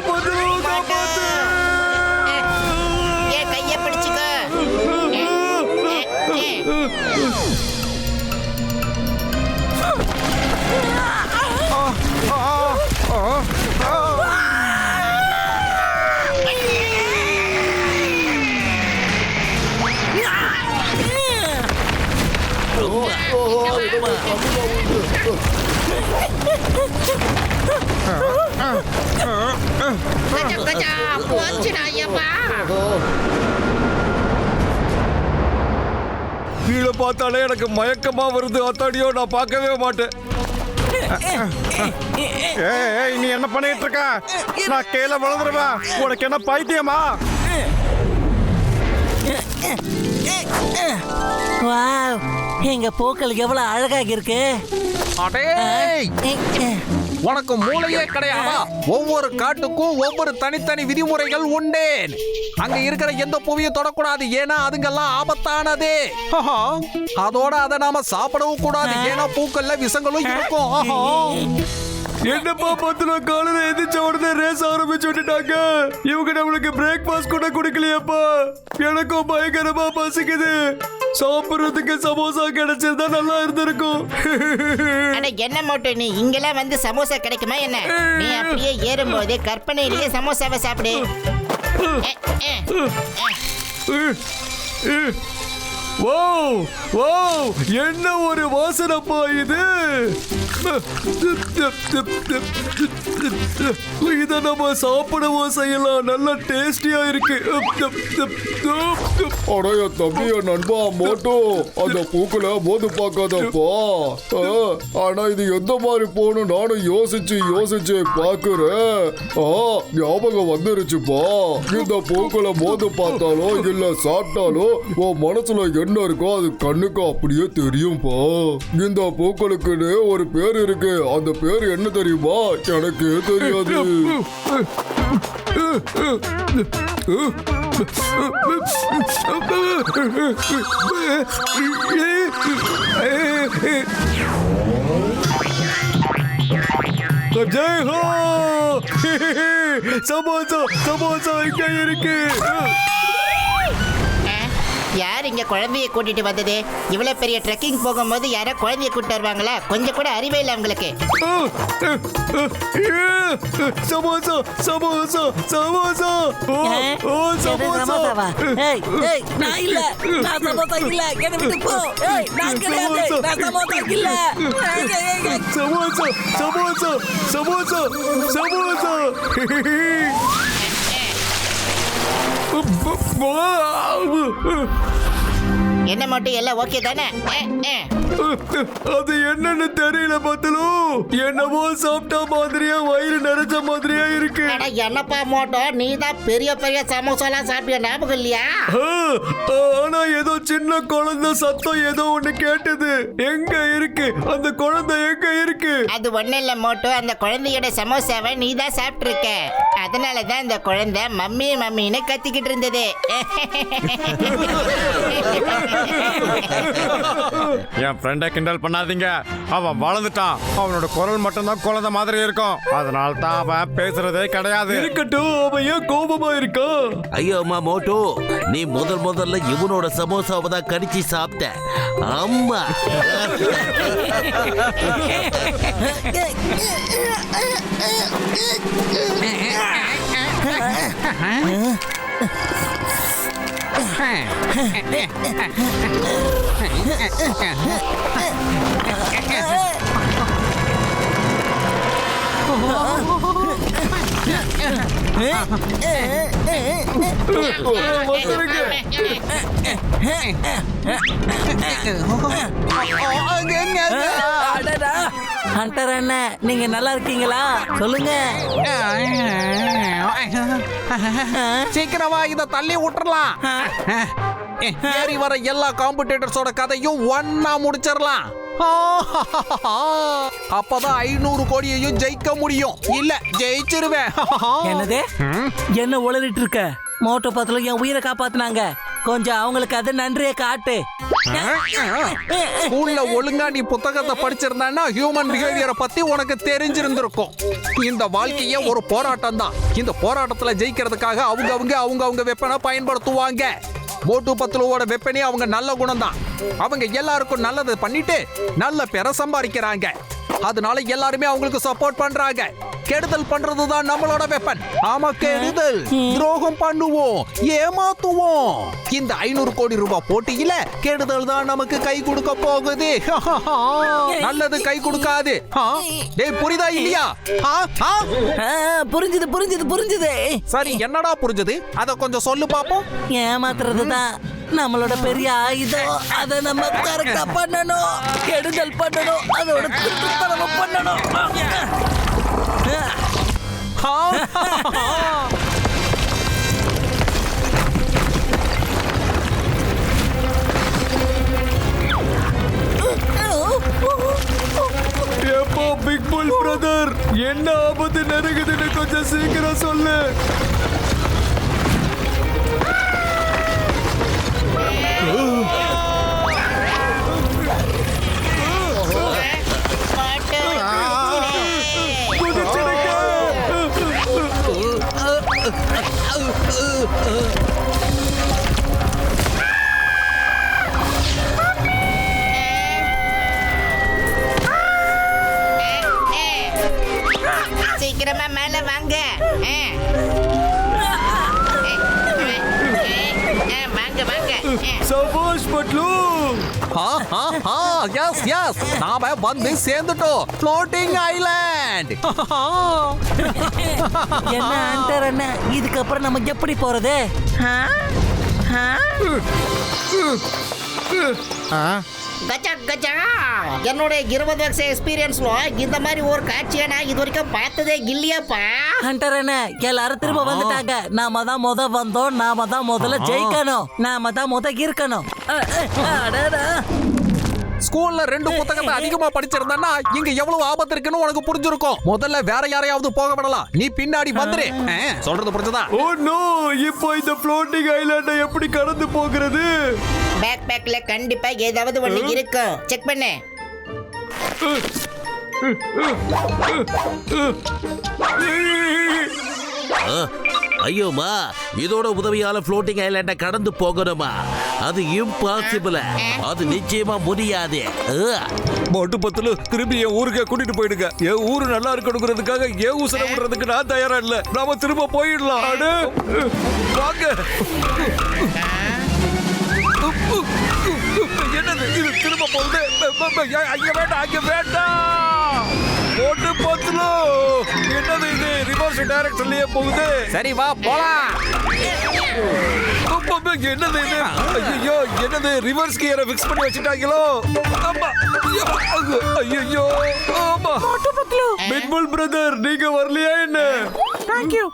[SPEAKER 1] பத்துலு காப்பாத்து.
[SPEAKER 6] ஏன் கைய பிடிச்சுக்க.
[SPEAKER 3] கீழே பார்த்தாலே எனக்கு மயக்கமா வருது. அத்தாடியோ, நான் பார்க்கவே மாட்டேன்.
[SPEAKER 5] ஏய், நீ என்ன பண்ணிட்டு இருக்க? நான் கீழே விழுந்துருவேன். உனக்கு என்ன பைத்தியமா?
[SPEAKER 4] வாவ், எங்க பூக்கள் எவ்வளவு அழகாக இருக்கு.
[SPEAKER 11] உனக்கு மூளையே கிடையாதா? ஒவ்வொரு காட்டுக்கும் ஒவ்வொரு தனித்தனி விதிமுறைகள் உண்டு. அங்க இருக்கிற எந்த பூவையும் தொடக்கூடாது, ஏன்னா அதுங்கெல்லாம் ஆபத்தானது. அதோட அதை நாம சாப்பிடவும் கூடாது, ஏன்னா பூக்கள்ல விஷங்களும் இருக்கும்.
[SPEAKER 1] என்னப்பா பத்துல காலையில எதிர்ச்ச உடனே ரேஸ் ஆரம்பிச்சு விட்டுட்டாங்க. இவங்க நம்மளுக்கு பிரேக்ஃபாஸ்ட் கூட குடுக்கலையாப்பா. எனக்கும் பயங்கரமா பசிக்குது. சாப்பிடுறதுக்கு சமோசா கிடைச்சதா நல்லா இருந்திருக்கும்.
[SPEAKER 6] என்ன மட்டும் நீ இங்கெல்லாம் வந்து சமோசா கிடைக்குமா என்ன? நீ அப்படியே ஏறும்போது கற்பனையிலேயே சமோசாவை சாப்பிடு.
[SPEAKER 1] வாவ் வாவ் என்ன ஒரு வாசனைப்பா இது. இத நம்ம சாப்பிடவும் செய்யலாம். நல்ல டேஸ்டியா இருக்கு.
[SPEAKER 10] அடைய தம்பிய நண்பா மோட்டோ, அந்த பூக்களை மோது பார்க்காதப்பா. ஆனா இது எந்த மாதிரி போகணும் நானும் யோசிச்சு பாக்குறேன். ஞாபகம் வந்துருச்சுப்பா. இந்த பூக்களை மோது பார்த்தாலோ இல்ல சாப்பிட்டாலோ உன் மனசுல என்ன இருக்கோ அது கண்ணுக்கு அப்படியே தெரியும்பா. இந்த பூக்களுக்குன்னு ஒரு பேர் இருக்கு. அந்த பேர் என்ன தெரியுமா? எனக்கு தெரியாது.
[SPEAKER 1] ஜெய் ஹோ. சமோசா சமோசா இங்க இருக்கு.
[SPEAKER 6] யார் இங்க குழந்தைய கூட்டிட்டு வந்தது? இவ்வளவு பெரிய ட்ரெக்கிங் போகும்போது யாரோ குழந்தைய கூட்டிட்டு வருவாங்களா? கொஞ்சம் கூட அறிவே இல்லை உங்களுக்கு.
[SPEAKER 1] சமோசா சமோசா சமோசா. ஓ
[SPEAKER 4] சமோசாவா? ஏய் ஏய் நான் இல்ல, நான் சமோசா இல்ல, என்ன விட்டு போ. ஏய் நான் கிடையாது, நான் சமோசா இல்ல.
[SPEAKER 1] சமோசா சமோசா சமோசா சமோசா.
[SPEAKER 6] என்ன மட்டும் எல்லாம் ஓகே தானே?
[SPEAKER 1] அது என்னன்னு தெரியல பத்தலும். என்னவோ சாப்பிட்ட மாதிரியா வயிறு நிறைஞ்ச மாதிரியா இருக்கு.
[SPEAKER 6] என்னப்பா மோட்டோ, நீ தான் பெரிய பெரிய சமோசாலாம் சாப்பிட்டிய, ஞாபகம் இல்லையா?
[SPEAKER 1] ஆனா ஏதோ சின்ன குழந்தை சத்தம் ஏதோ ஒண்ணு கேட்டது. எங்க இருக்கு அந்த குழந்தை? எங்க இருக்கு?
[SPEAKER 6] அது ஒண்ணு இல்ல மோட்டோ, அந்த குழந்தையோட சமோசாவை நீ தான் சாப்பிட்டு இருக்க. அதனாலதான் இந்த குழந்தை மம்மி மம்மின்னு கத்திக்கிட்டு இருந்தது.
[SPEAKER 5] என் ஃப்ரெண்டை கிண்டல் பண்ணாதீங்க. அவன் வளர்ந்துட்டான். அவனோட குரல் மட்டும்தான் குழந்தை மாதிரி இருக்கும். அதனால தான் அவன் பேசுறதே கிடையாது.
[SPEAKER 1] இருக்கட்டும், அவன் ஏன் கோபமா இருக்கா?
[SPEAKER 7] ஐயோ அம்மா மோட்டு, நீ முதல்ல இவனோட சமோசாவை தான் கடிச்சு சாப்பிட்ட. அம்மா
[SPEAKER 4] ஹண்டர் அண்ணன், நீங்க நல்லா இருக்கீங்களா? சொல்லுங்க.
[SPEAKER 11] சீக்கிரமா இத தள்ளி விட்டுறலாம். ஏறி வர எல்லா காம்படிட்டர்ஸோட கதையும் ஒன்னா முடிச்சிடலாம். அப்பதான் 500 கோடியையும் ஜெயிக்க முடியும். இல்ல ஜெயிச்சிருவேன்.
[SPEAKER 4] என்னது? என்ன உளறிட்டு இருக்க? மோட்டோ பத்துல என் உயிரை காப்பாத்துனாங்க. கொஞ்சம் அவங்களுக்கு அது நன்றியை காட்டு.
[SPEAKER 11] ஸ்கூல்ல ஒழுங்கா நீ புத்தகத்தை படிச்சிருந்தான்னா ஹியூமன் பிஹேவியரை பத்தி உனக்கு தெரிஞ்சிருந்திருக்கும். இந்த வாழ்க்கையே ஒரு போராட்டம் தான். இந்த போராட்டத்துல ஜெயிக்கிறதுக்காக அவங்க வெப்பனை பயன்படுத்துவாங்க. மோட்டு பத்துலுவோட வெப்பனே அவங்க நல்ல குணம் தான். அவங்க எல்லாருக்கும் நல்லது பண்ணிட்டு நல்ல பேரை சம்பாதிக்கிறாங்க. அதனால எல்லாருமே அவங்களுக்கு சப்போர்ட் பண்றாங்க. கெடுதல் பண்றதுதான் நம்மளோட வெப்பன். ஆமா, கெடுதல், துரோகம் பண்ணுவோம், ஏமாத்துவோம். இந்த 500 கோடி ரூபாய் போட்டியில கெடுதல் தான் நமக்கு கை கொடுக்க போகுது. நல்லது கை கொடுக்காது. டேய் புரியுதா இல்லையா?
[SPEAKER 4] புரிஞ்சுது புரிஞ்சுது புரிஞ்சுது.
[SPEAKER 11] சரி, என்னடா புரிஞ்சது? அத கொஞ்சம் சொல்லு பாப்போம்.
[SPEAKER 4] ஏமாத்துறதுதான் நம்மளோட பெரிய ஆயுதம். அதை நம்ம கரெக்டா பண்ணணும். கெடுதல் பண்ணணும், அதோட திருத்தரவு பண்ணணும்.
[SPEAKER 1] எப்போ பிக் புல் பிரதர், என்ன ஆபத்து நெருங்குதுன்னு கொஞ்சம் சீக்கிரம் சொல்லு.
[SPEAKER 6] சீக்கிரமா மேல வாங்க.
[SPEAKER 1] பட்லு.
[SPEAKER 11] எஸ் எஸ் நாம வந்து சேர்ந்துட்டோம் ஃப்ளோட்டிங் ஐலாண்ட்.
[SPEAKER 4] என்ன ஆண்டர் அண்ணா, இதுக்கப்புறம் நம்ம எப்படி போறது?
[SPEAKER 6] கச்சா கச்சா என்னோட 20 வருஷ எக்ஸ்பீரியன்ஸ்ல இந்த மாதிரி ஒரு காட்சியை நான் இது வரைக்கும் பார்த்ததே இல்லையாப்பா.
[SPEAKER 4] ஆண்டர் அண்ணா, எல்லாரும் திரும்ப வந்துட்டாங்க. நாம தான் வந்தோம், நாம தான் முதல்ல ஜெயிக்கணும், நாம தான் இருக்கணும். அடடா.
[SPEAKER 11] ஸ்கூல்ல 2 புத்தகத்தை அதிகமா படிச்சிருந்தா இங்க எவ்வளவு ஆபத்து இருக்குன்னு உனக்கு புரிஞ்சிருக்கும். முதல்ல வேற யாரையாவது போக விடலாம், நீ பின்னாடி வந்துரு. சொல்றது புரிஞ்சதா?
[SPEAKER 1] ஓ நோ, இப்போ இந்த ஃப்ளோட்டிங் ஐலாண்டை எப்படி கடந்து போகிறது?
[SPEAKER 6] பேக் பேக்ல கண்டிப்பா ஏதாவது ஒண்ணு இருக்கும், செக் பண்ணு.
[SPEAKER 7] ஐயோமா, இதோட உதவியால ஃப்ளோட்டிங் ஐலாண்ட கடந்து போகணுமா? அது இம்பாசிபிள். அது நிச்சயமா முடியாது.
[SPEAKER 3] மோட்டு பத்துல திரும்பி என் ஊருக்கு கூட்டிட்டு போயிடுங்க. என் ஊரு நல்லா இருக்கணுங்கிறதுக்காக என் ஊசனை விடுறதுக்கு நான் தயாரா இல்ல. நாம திரும்ப போயிடலாம். வாங்க. என்னது இது திரும்ப போகுது? அங்க வேண்டாம், அங்க வேண்டாம். மோட்டு பத்துல என்னது இது? ரிவர்ஸ் டைரக்ஷன்லயே போகுது.
[SPEAKER 11] சரி வா போலாம்.
[SPEAKER 3] என்னது இது? ஐயோ, என்னது ரிவர்ஸ் கியரை ஃபிக்ஸ் பண்ணி வச்சிட்டாங்களோ? ஆமா. ஐயோ, ஆமா.
[SPEAKER 1] பிட்புல் பிரதர், நீங்க வரலையா என்ன?
[SPEAKER 12] தேங்க் யூ,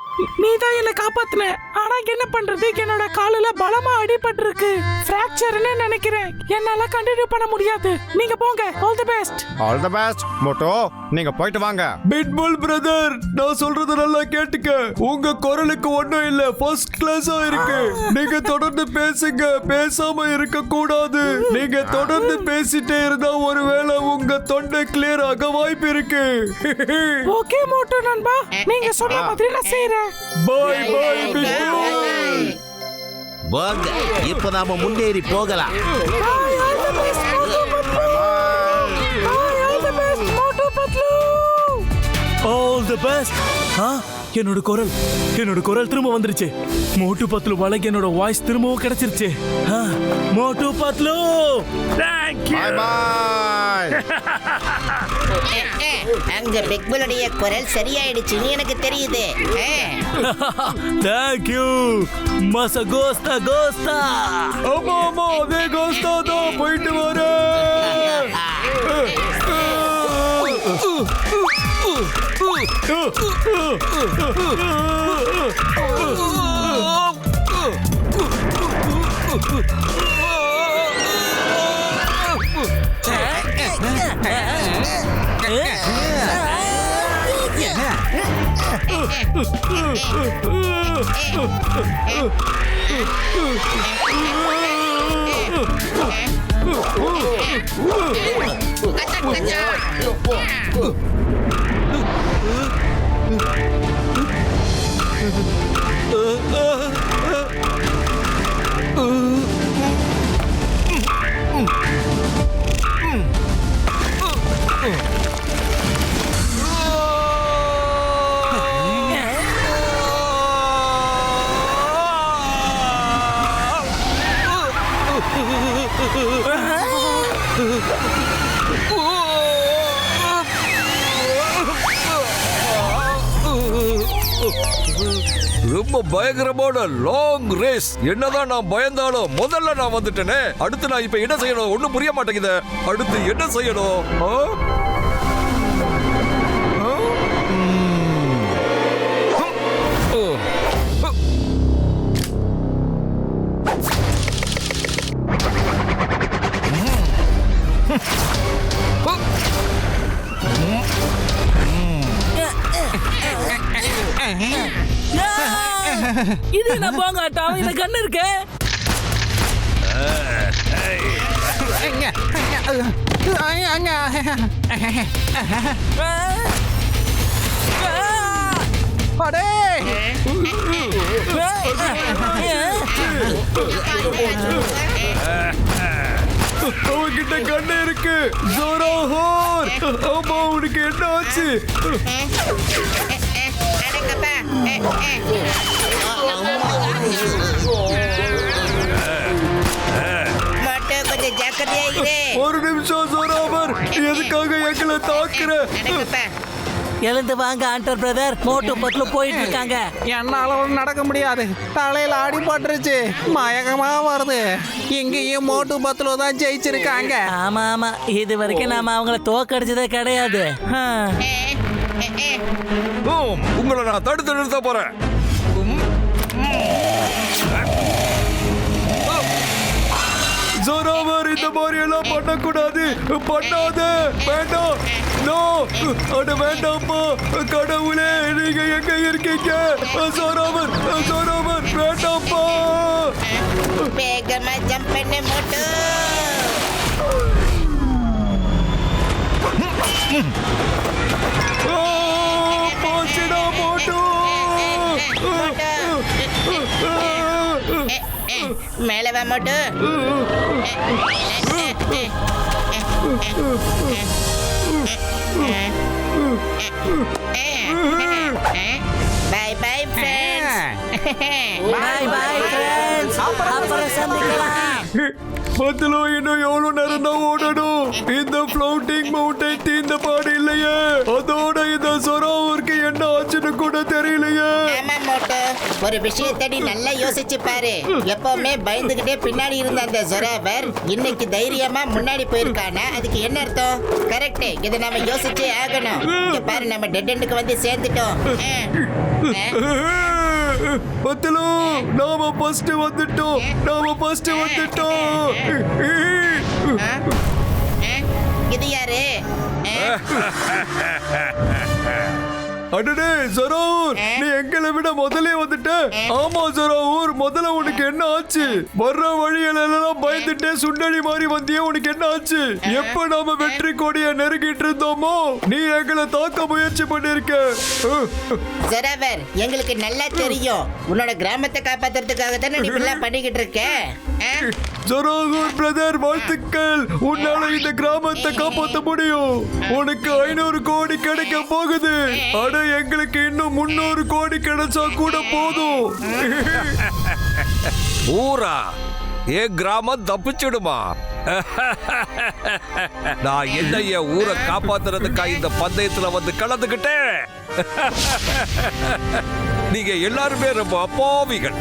[SPEAKER 12] நீ தான் என்ன காப்பாத்துன. ஆனா என்ன பண்றது, என்னோட காலுல பலமா அடிபட்டு இருக்கு. ஃபிராக்சர்னு நினைக்கிறேன். என்னால கண்டினியூ பண்ண முடியாது. நீங்க போங்க. All the best.
[SPEAKER 5] All the best Moto, நீங்க போயிட்டு வாங்க.
[SPEAKER 1] பிட்புல் பிரதர், நான் சொல்றது நல்லா கேட்டுக்க. உங்க குரலுக்கு ஒண்ணும் இல்ல, ஃபர்ஸ்ட் கிளாஸா இருக்கு. நீங்க தொடர்ந்து பேசுங்க, பேசாம இருக்க கூடாது. நீங்க தொடர்ந்து பேசிட்டே இருந்தா ஒருவேளை உங்க தொண்டை கிளியர் ஆக வாய்ப்பு இருக்கு.
[SPEAKER 12] ஓகே மோட்டோ நண்பா, நீங்க சொன்ன மாதிரி நான் செய்றேன்.
[SPEAKER 1] Bye bye Pitbull.
[SPEAKER 7] வாங்க, இப்ப நாம முன்னேறி போகலாம்.
[SPEAKER 12] Bye, all the best, Motu Patlu. Bye, all the best, Motu Patlu.
[SPEAKER 9] All the best. என்னோட குரல் திரும்ப வந்துருச்சு. மோட்டு பத்லு வழக்கு என்னோட வாய்ஸ் திரும்பவும் கிடைச்சிருச்சு. Motu Patlu, thank you.
[SPEAKER 5] Bye bye.
[SPEAKER 6] அங்க பிக்புலுடைய குரல் சரியாயிடுச்சுன்னு எனக்கு தெரியுது.
[SPEAKER 9] Thank you. மச கோஸ்தா கோஸ்தா.
[SPEAKER 1] ஆமா ஆமா, அதே கோஸ்தா தான். போயிட்டு வரேன்.
[SPEAKER 3] ரொம்ப பயங்கரமான லாங் ரேஸ். என்னதான் நான் பயந்தாலும் முதல்ல நான் வந்துட்டேனே. அடுத்து நான் இப்ப என்ன செய்யணும்? ஒண்ணும் புரிய மாட்டேங்குது. அடுத்து என்ன செய்யணும்?
[SPEAKER 4] இது என்ன போங்காட்டம்? இந்த கண்ணு இருக்கு.
[SPEAKER 11] அடே
[SPEAKER 1] அவங்கிட்ட கண்ணு இருக்கு. ஜோரோஹோர். ஆமா, உனக்கு என்ன ஆச்சு?
[SPEAKER 6] மொட்டு
[SPEAKER 1] உங்களை தாக்குறேன்.
[SPEAKER 6] நடக்கப்பா.
[SPEAKER 4] எழுந்து வாங்க ஆண்டர் பிரதர், மோட்டு பத்லு போயிட்டு இருக்காங்க.
[SPEAKER 11] என்னால ஒன்றும் நடக்க முடியாது. தலையில அடிபட்டுருச்சு, மயக்கமா வருது. இங்கேயும் மோட்டு பத்துல தான் ஜெயிச்சிருக்காங்க.
[SPEAKER 4] ஆமா ஆமா, இது வரைக்கும் நாம அவங்கள தோக்கடிச்சதே கிடையாது.
[SPEAKER 3] உங்களை நான் தடுத்து நிறுத்த போறேன்.
[SPEAKER 1] ஜோராவர், இந்த மாதிரி எல்லாம் பண்ணக்கூடாது. பண்ணாத, வேண்டாம். நோ, அட வேண்டாம்ப்பா. கடவுளே, நீங்க எங்க இருக்கீங்க? ஜோராவர், ஜோராவர், வேண்டாம்ப்பா.
[SPEAKER 6] வேகமா ஜம்ப் பண்ணு மோட்டு.
[SPEAKER 1] போச்சுடா மோட்டு.
[SPEAKER 6] மேல வா Motu. Bye bye friends.
[SPEAKER 4] Bye bye friends, அப்புறம் சந்திக்கலாம்.
[SPEAKER 1] பத்லு, இன்னும் எவ்வளவு நேரம் தான் ஓடணும்? இந்த ஃப்ளோட்டிங் மவுண்டன் தீர்ந்த பாடு இல்லையே. அதோட இந்த சொராவூருக்கு என்ன ஆச்சுன்னு கூட தெரியலையே.
[SPEAKER 6] ஆமா மோட்டு, ஒரு விஷயத்தை நீ நல்லா யோசிச்சு பாரு. எப்பவுமே பயந்துகிட்டே பின்னாடி இருந்த அந்த சொராவர் இன்னைக்கு தைரியமா முன்னாடி போயிருக்கானா? அதுக்கு என்ன அர்த்தம்? கரெக்ட், இதை நாம யோசிச்சே ஆகணும். இங்க பாரு, நம்ம டெட் எண்டுக்கு வந்து சேர்ந்துட்டோம்.
[SPEAKER 1] பத்லு, நாம ஃபர்ஸ்ட் வந்துட்டோம்.
[SPEAKER 6] இது யாரு?
[SPEAKER 1] அடடே ஜொராவூர், நீ எங்களை விட முதல்ல வந்துட்ட. ஆமா ஜொராவூர், முதல்ல உனக்கு என்ன ஆச்சு? வர்ற வழியில எல்லாம் பயந்துட்டே சுண்டலி மாதிரி வந்தியே, உனக்கு என்ன ஆச்சு? எப்ப நாம வெற்றி கொடிய நெருங்கிட்டு இருந்தோமோ நீ எங்களை தாக்க முயற்சி பண்ணிருக்க.
[SPEAKER 6] சொராவர், எங்களுக்கு நல்லா தெரியும் உன்னோட கிராமத்தை காப்பாத்துறதுக்காக தானே நீ இப்படிலாம் பண்ணிக்கிட்டு இருக்க.
[SPEAKER 1] ஜொராவூர் பிரதர், வாழ்த்துக்கள். உன்னால இந்த கிராமத்தை காப்பாற்ற முடியும். உனக்கு 500 கோடி கிடைக்க போகுது. அட, எங்களுக்கு இன்னும் 300 கோடி கிடைச்சா கூட போதும்.
[SPEAKER 3] ஊரா, என் கிராமம் தப்பிச்சிடுமா? நான் என்னைய ஊரை காப்பாத்துறதுக்கா இந்த பந்தயத்துல வந்து கலந்துக்கிட்டேன். நீங்க எல்லாருமே ரொம்ப அப்பாவிகள்.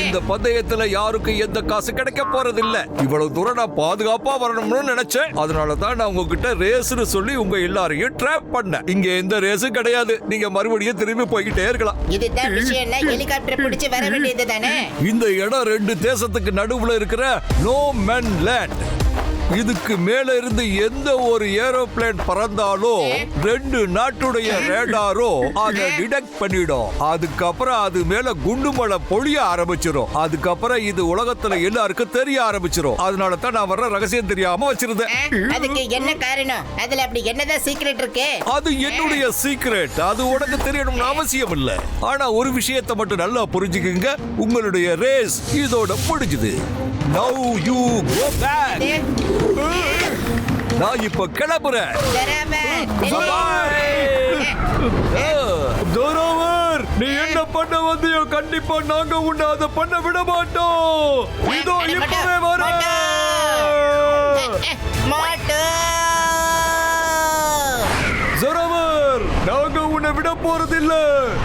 [SPEAKER 3] இந்த பந்தயத்துல யாருக்கும் எந்த காசு கிடைக்க போறதில்ல. இவ்வளவு தூரம் நான் பாதுகாப்பா வரணும்னு நினைச்சேன். அதனால தான் நான் உங்ககிட்ட ரேஸ்னு சொல்லி உங்க எல்லாரையும் ட்ராப் பண்ணேன். இங்க எந்த ரேஸும் கிடையாது. நீங்க மறுபடியும் திரும்பி போய்கிட்டே இருக்கலாம்.
[SPEAKER 6] இதுதான் விஷயம். ஹெலிகாப்டர் பிடிச்சு வர வேண்டியது தானே.
[SPEAKER 3] இந்த இடம் 2 தேசத்துக்கு நடுவுல இருக்கிற நோ மேன் லேண்ட். இதுக்கு மேல இருந்து எந்த ஒரு ஏரோப்ளேன் பறந்தாலும் 2 நாட்டுடைய ரேடாரோ அதை டிடெக்ட் பண்ணிடும். அதுக்கப்புறம் அது மேல குண்டுமலை பொழிய ஆரம்பிச்சிடும். அதுக்கப்புறம் இது உலகத்துல எல்லாருக்கும் தெரிய ஆரம்பிச்சிடும். அதனால தான் நான் வர்ற ரகசியம் தெரியாம வச்சிருந்தேன்.
[SPEAKER 6] அதுக்கு என்ன காரணம்? அதுல அப்படி என்னதான் சீக்ரெட் இருக்கு?
[SPEAKER 3] அது என்னுடைய சீக்ரெட். அது உனக்கு தெரியணும்னு அவசியம் இல்ல. ஆனா ஒரு விஷயத்தை மட்டும் நல்லா புரிஞ்சுக்குங்க. உங்களுடைய ரேஸ் இதோட முடிஞ்சுது. Now you go back. நான் இப்ப கிளம்புறேன்.
[SPEAKER 1] ஜொராவர், நீ என்ன பண்ண வந்தியோ கண்டிப்பா நாங்க உன்னை அதை பண்ண விட மாட்டோம். இதோ இப்பவே வரேன். ஜொராவர், நாங்க உன்னை விட போறதில்ல.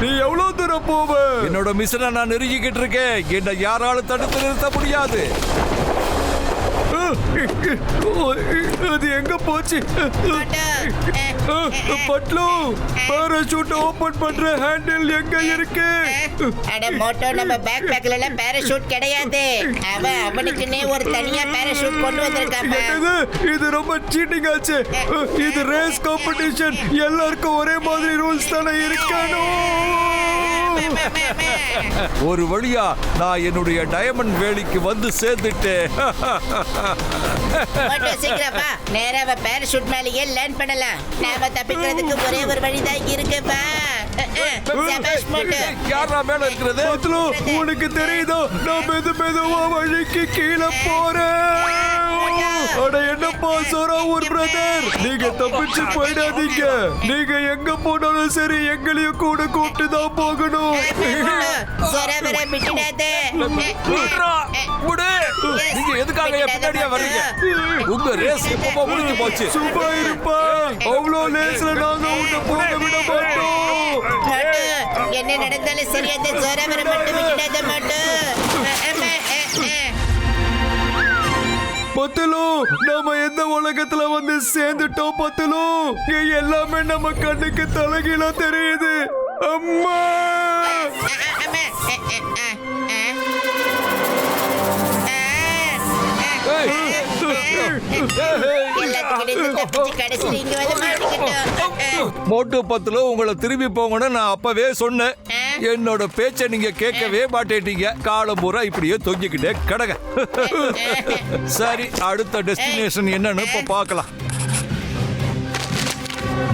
[SPEAKER 1] நீ எவ்வளவு தூரம் போவ?
[SPEAKER 3] என்னோட மிஷனை நான் நெருங்கிக்கிட்டு இருக்கேன். என்ன யாராலும் தடுத்து நிறுத்த முடியாது.
[SPEAKER 1] அது எங்க போச்சு? பட்லு, பாராசூட் ஓபன் பண்ற ஹேண்டில் எங்க இருக்கு?
[SPEAKER 6] அட மோட்டோ, நம்ம பேக் பேக்ல எல்லாம் பாராசூட் கிடையாது. அவனுக்குன்னே ஒரு தனியா பாராசூட் கொண்டு வந்திருக்கான்.
[SPEAKER 1] இது ரொம்ப சீட்டிங் ஆச்சு. இது ரேஸ் காம்படிஷன். எல்லாருக்கும் ஒரே மாதிரி ரூல்ஸ் தானே இருக்கணும்.
[SPEAKER 3] ஒரு வழியா நான் என்னுடைய டைமண்ட் வேலிக்கு வந்து சேர்ந்துட்டேன்.
[SPEAKER 6] சீக்கிரமா நேரா பாராசூட் மேலேயே லேண்ட் பண்ணலாம். நாம தப்பிக்கிறதுக்கு ஒரே ஒரு வழிதான் இருக்குப்பா.
[SPEAKER 3] யாரா மேல இருக்கிறது?
[SPEAKER 1] உனக்கு தெரியுதோ, நான் மெதுவா வழிக்கு கீழே போறேன். அட என்னப்பா சோராவூர் பிரதர், நீங்க தப்பிச்சு போயிடாதீங்க. நீங்க எங்க போனாலும் சரி எங்களையும் கூட கூப்பிட்டு தான் போகணும்.
[SPEAKER 6] சொரவரை விட்டுடாதே.
[SPEAKER 3] நீங்க எதுக்காக என் பின்னாடியே வர்றீங்க? உங்க ரேஸ் எப்போ முடிஞ்சு போச்சு?
[SPEAKER 1] சும்மா இருப்பா, அவ்வளோ லேஸ்ல நாங்க உன்னை போக விட மாட்டோம்.
[SPEAKER 6] மட்டு, என்ன நடந்தாலும் சரி அந்த சொரவரை மட்டும் விட்டுடாத மட்டு.
[SPEAKER 1] பத்துலு, நாம எந்த உலகத்துல வந்து சேர்ந்துட்டோம் பத்துலு. இங்க எல்லாமே நம்ம கண்ணுக்கு தலைகீழா தெரியுது. அம்மா
[SPEAKER 3] மோட்டு பத்துல உங்களை திரும்பி போங்கன்னு நான் அப்பவே சொன்னேன். என்னோட பேச்ச நீங்க கேட்கவே மாட்டேட்டீங்க. காலம் பூரா இப்படியே தொங்கிக்கிட்டே கடக. சரி, அடுத்த டெஸ்டினேஷன் என்னன்னு இப்ப பார்க்கலாம்.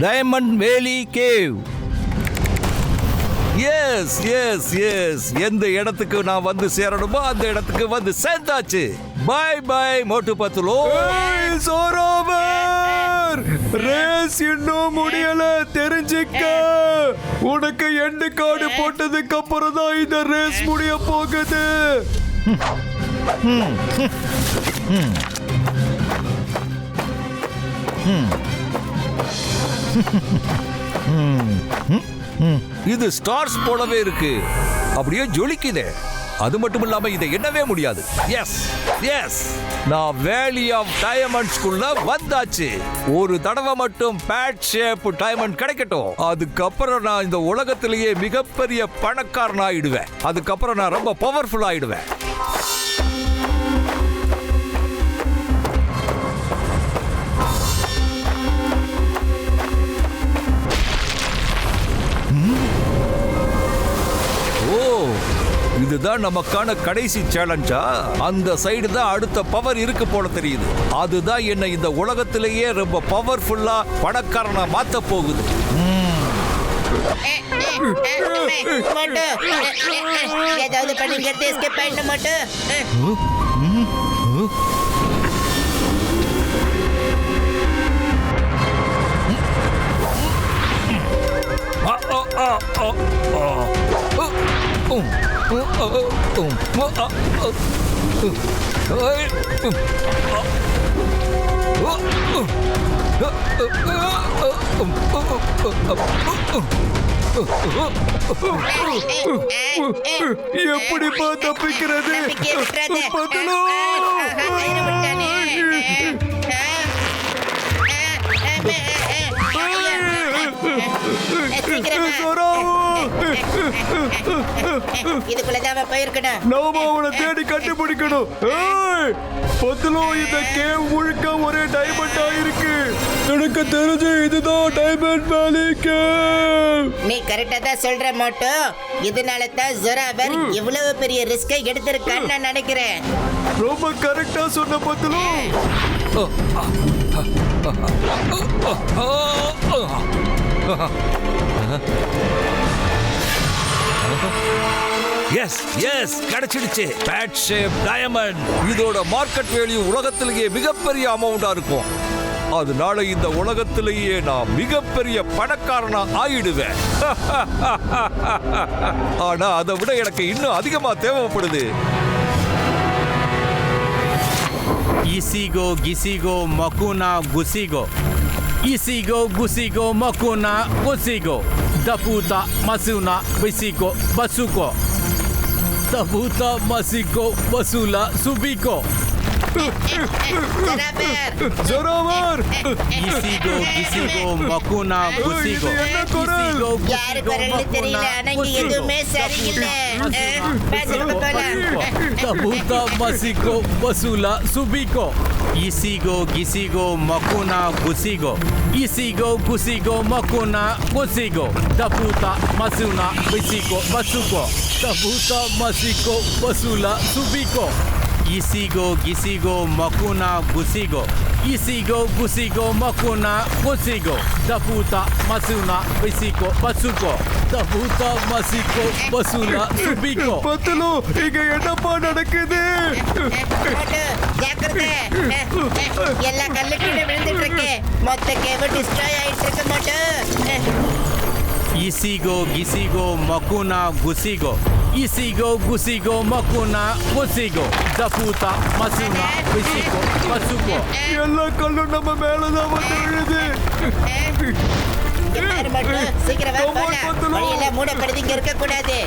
[SPEAKER 3] டைமண்ட் வேலி கேவ். எஸ் எஸ் எஸ், எந்த இடத்துக்கு நான் வந்து சேரணுமோ அந்த இடத்துக்கு வந்து சேர்ந்தாச்சு. By by Motu பத்துலோ.
[SPEAKER 1] சோராவர், ரேஸ் இன்னும் முடியல தெரிஞ்சுக்க. உனக்கு எண்டு கார்டு போட்டதுக்கு அப்புறம் தான் இந்த ரேஸ் முடிய போகுது.
[SPEAKER 3] இது ஸ்டார்ஸ் போலவே இருக்கு, அப்படியே ஜொலிக்குதே. அது மட்டும் இல்லாம இதை எண்ணவே முடியாது. எஸ் எஸ், நான் வேலி ஆஃப் டைமண்ட்ஸ்குள்ள வந்தாச்சு. ஒரு தடவை மட்டும் பேட் ஷேப் டைமண்ட் கிடைக்கட்டும், அதுக்கப்புறம் நான் இந்த உலகத்திலேயே மிகப்பெரிய பணக்காரன் ஆயிடுவேன். அதுக்கப்புறம் நான் ரொம்ப பவர்ஃபுல் ஆயிடுவேன். இதுதான் நமக்கான கடைசி சேலஞ்சா? அந்த சைடு தான் அடுத்த பவர் இருக்கு போல தெரியுது. அதுதான் என்ன இந்த உலகத்திலேயே ரொம்ப பவர்ஃபுல்லா பணக்காரனா மாத்த போகுது.
[SPEAKER 6] ஏதாவது பண்ணி எஸ்கேப் பண்ண மாட்டோம்.
[SPEAKER 1] எப்படிப்பா தப்பிக்கிறது? பத்துலு,
[SPEAKER 6] இதுக்குள்ளதான் போயிருக்கணும்.
[SPEAKER 1] நாம அவனை தேடி கண்டுபிடிக்கணும். பத்துலு, இந்த கேவ் முழுக்க ஒரே டைமண்டா இருக்கு. எனக்கு தெரிஞ்சு இதுதான் டைமண்ட் வேலி கேவ்.
[SPEAKER 6] நீ கரெக்டா தான் சொல்ற மோட்டோ. இதனால தான் ஜொராவர் இவ்வளவு பெரிய ரிஸ்கை எடுத்திருக்கான்னு நான் நினைக்கிறேன்.
[SPEAKER 1] ரொம்ப கரெக்டா சொன்ன பத்துலு.
[SPEAKER 3] எஸ் எஸ், கிடைச்சிடுச்சு. Bat shape diamond. இதோட மார்க்கெட் வேல்யூ உலகத்திலேயே மிகப்பெரிய அமௌண்டா இருக்கும். அதனால இந்த உலகத்திலேயே நான் மிகப்பெரிய பணக்காரனா ஆயிடுவேன். ஆனா அதை விட எனக்கு இன்னும் அதிகமா தேவைப்படுது.
[SPEAKER 5] இசிகோ கிசிகோ மகுனா குசிகோ. இசிகோ குசிகோ மகுனா குசிகோ. தபூதா மசுனா விசிகோ பசுகோ. தபூதா மசிகோ வசூலா சுபிகோ.
[SPEAKER 1] ஜொராவர்,
[SPEAKER 5] இசிகோ கிசிகோ மகுனா குசிகோ. இசிகோ
[SPEAKER 6] யாரு குரல்னு தெரியல, ஆனா இங்க எதுவுமே சரியில்லை.
[SPEAKER 5] தபூதா மசிகோ வசூலா சுபிகோ. இசிகோ கிசிகோ மகுனா குசிகோ. இசிகோ குசிகோ மகுனா குசிகோ. தபூதா மசுனா விசிகோ பசுகோ. தபூதா மசிகோ வசூலா சுபிகோ. இசிகோ கிசிகோ மகுனா குசிகோ இசிகோ குசிகோ மகுனா குசிகோ தபூதா மசுனா பிசிகோ பசுகோ தபூதா மசிகோ பசுனா சுபிகோ.
[SPEAKER 1] பத்துலு இங்க என்னப்பா நடக்குது?
[SPEAKER 6] ஜாக்கிரதை, எல்லா கல்லு கீழே விழுந்துட்டு இருக்கு. மொத்த கேபிள் டிஸ்ட்ராய் ஆயிட்டு இருக்கு மோட்டு.
[SPEAKER 5] இசிகோ கிசிகோ மகுனா குசிகோ இசிகோ குசிகோ மகுனா குசிகோ தபூதா மசுனா பிசிகோ பசுகோ.
[SPEAKER 1] எல்லா கல்லும் நம்ம மேலதான் வந்து விழுது.
[SPEAKER 6] இங்க பாரு மோட்டு, சீக்கிரம் வா போலாம். வழியெல்லாம் மூடப்படுது, இங்க இருக்க கூடாது.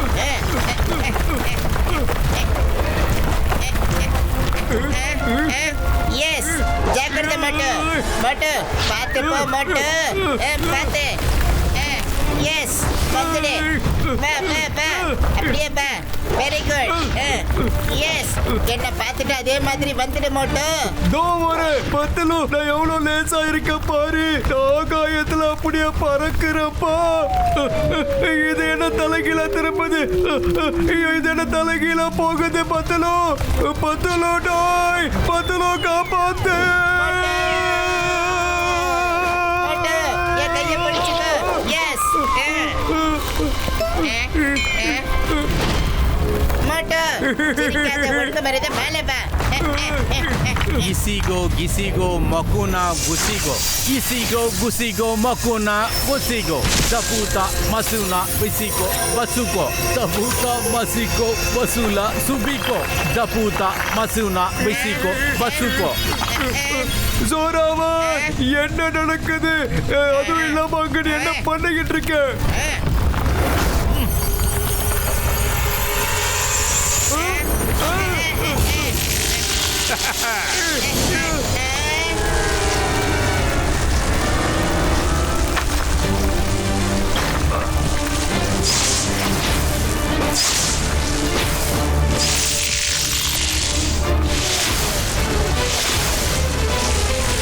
[SPEAKER 6] எஸ், ஜாக்கிரதை மோட்டு. மோட்டு பார்த்து போ மோட்டு. பார்த்து. எஸ், வந்துடு. வா வா வா, அப்படியே வா. Very good. எஸ், என்ன பார்த்துட்டு அதே மாதிரி வந்துடு மோட்டு.
[SPEAKER 1] பத்துலு நான் எவ்வளவு லேசா இருக்க பாரு. ஆகாயத்துல அப்படியே பறக்குறப்பா. இது என்ன தலைகீழ திரும்புது? இது என்ன தலைகீழ போகுது? பத்துலு பத்துலு டாய், பத்துலு காப்பாத்து.
[SPEAKER 6] என் கையை பிடிச்சுக்கோ. எஸ். மோட்டு, சிரிக்காத, ஒழுங்கு மரியாதை மேலே வா.
[SPEAKER 5] இசிகோ கிசிகோ மகுனா குசிகோ இசிகோ குசிகோ மகுனா குசிகோ தபூதா மசுனா பிசிகோ பசுகோ தபூதா மசிகோ பசுலா சுபிகோ தபூதா மசுனா பிசிகோ பசுகோ.
[SPEAKER 1] சோராவா, என்ன நடக்குது? அதுவும் இல்லாம அங்க நீ என்ன பண்ணிக்கிட்டு இருக்க?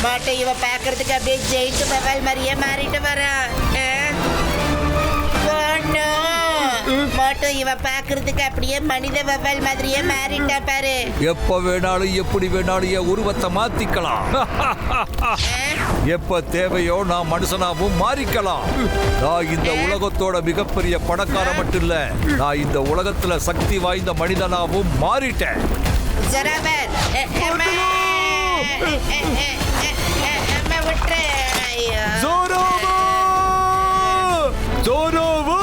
[SPEAKER 6] மோட்டு, இவ பாக்குறதுக்கு அப்படியே ஜெயிட்டு பவால் மாதிரியே மாறிட்டு வரான். மோட்டு, இவ பாக்குறதுக்கு அப்படியே மனித வவால் மாதிரியே மாறிட்டா பாரு.
[SPEAKER 3] எப்ப வேணாலும் எப்படி வேணாலும் என் உருவத்தை மாத்திக்கலாம். எப்ப தேவையோ நான் மனுஷனாவும் மாறிக்கலாம். நான் இந்த உலகத்தோட மிகப்பெரிய பணக்கார மட்டும் இல்ல, நான் இந்த உலகத்துல சக்தி வாய்ந்த மனிதனாவும் மாறிட்டேன்.
[SPEAKER 6] ஜராபர், விட்டுரு.
[SPEAKER 1] சோராவா, சோராவா,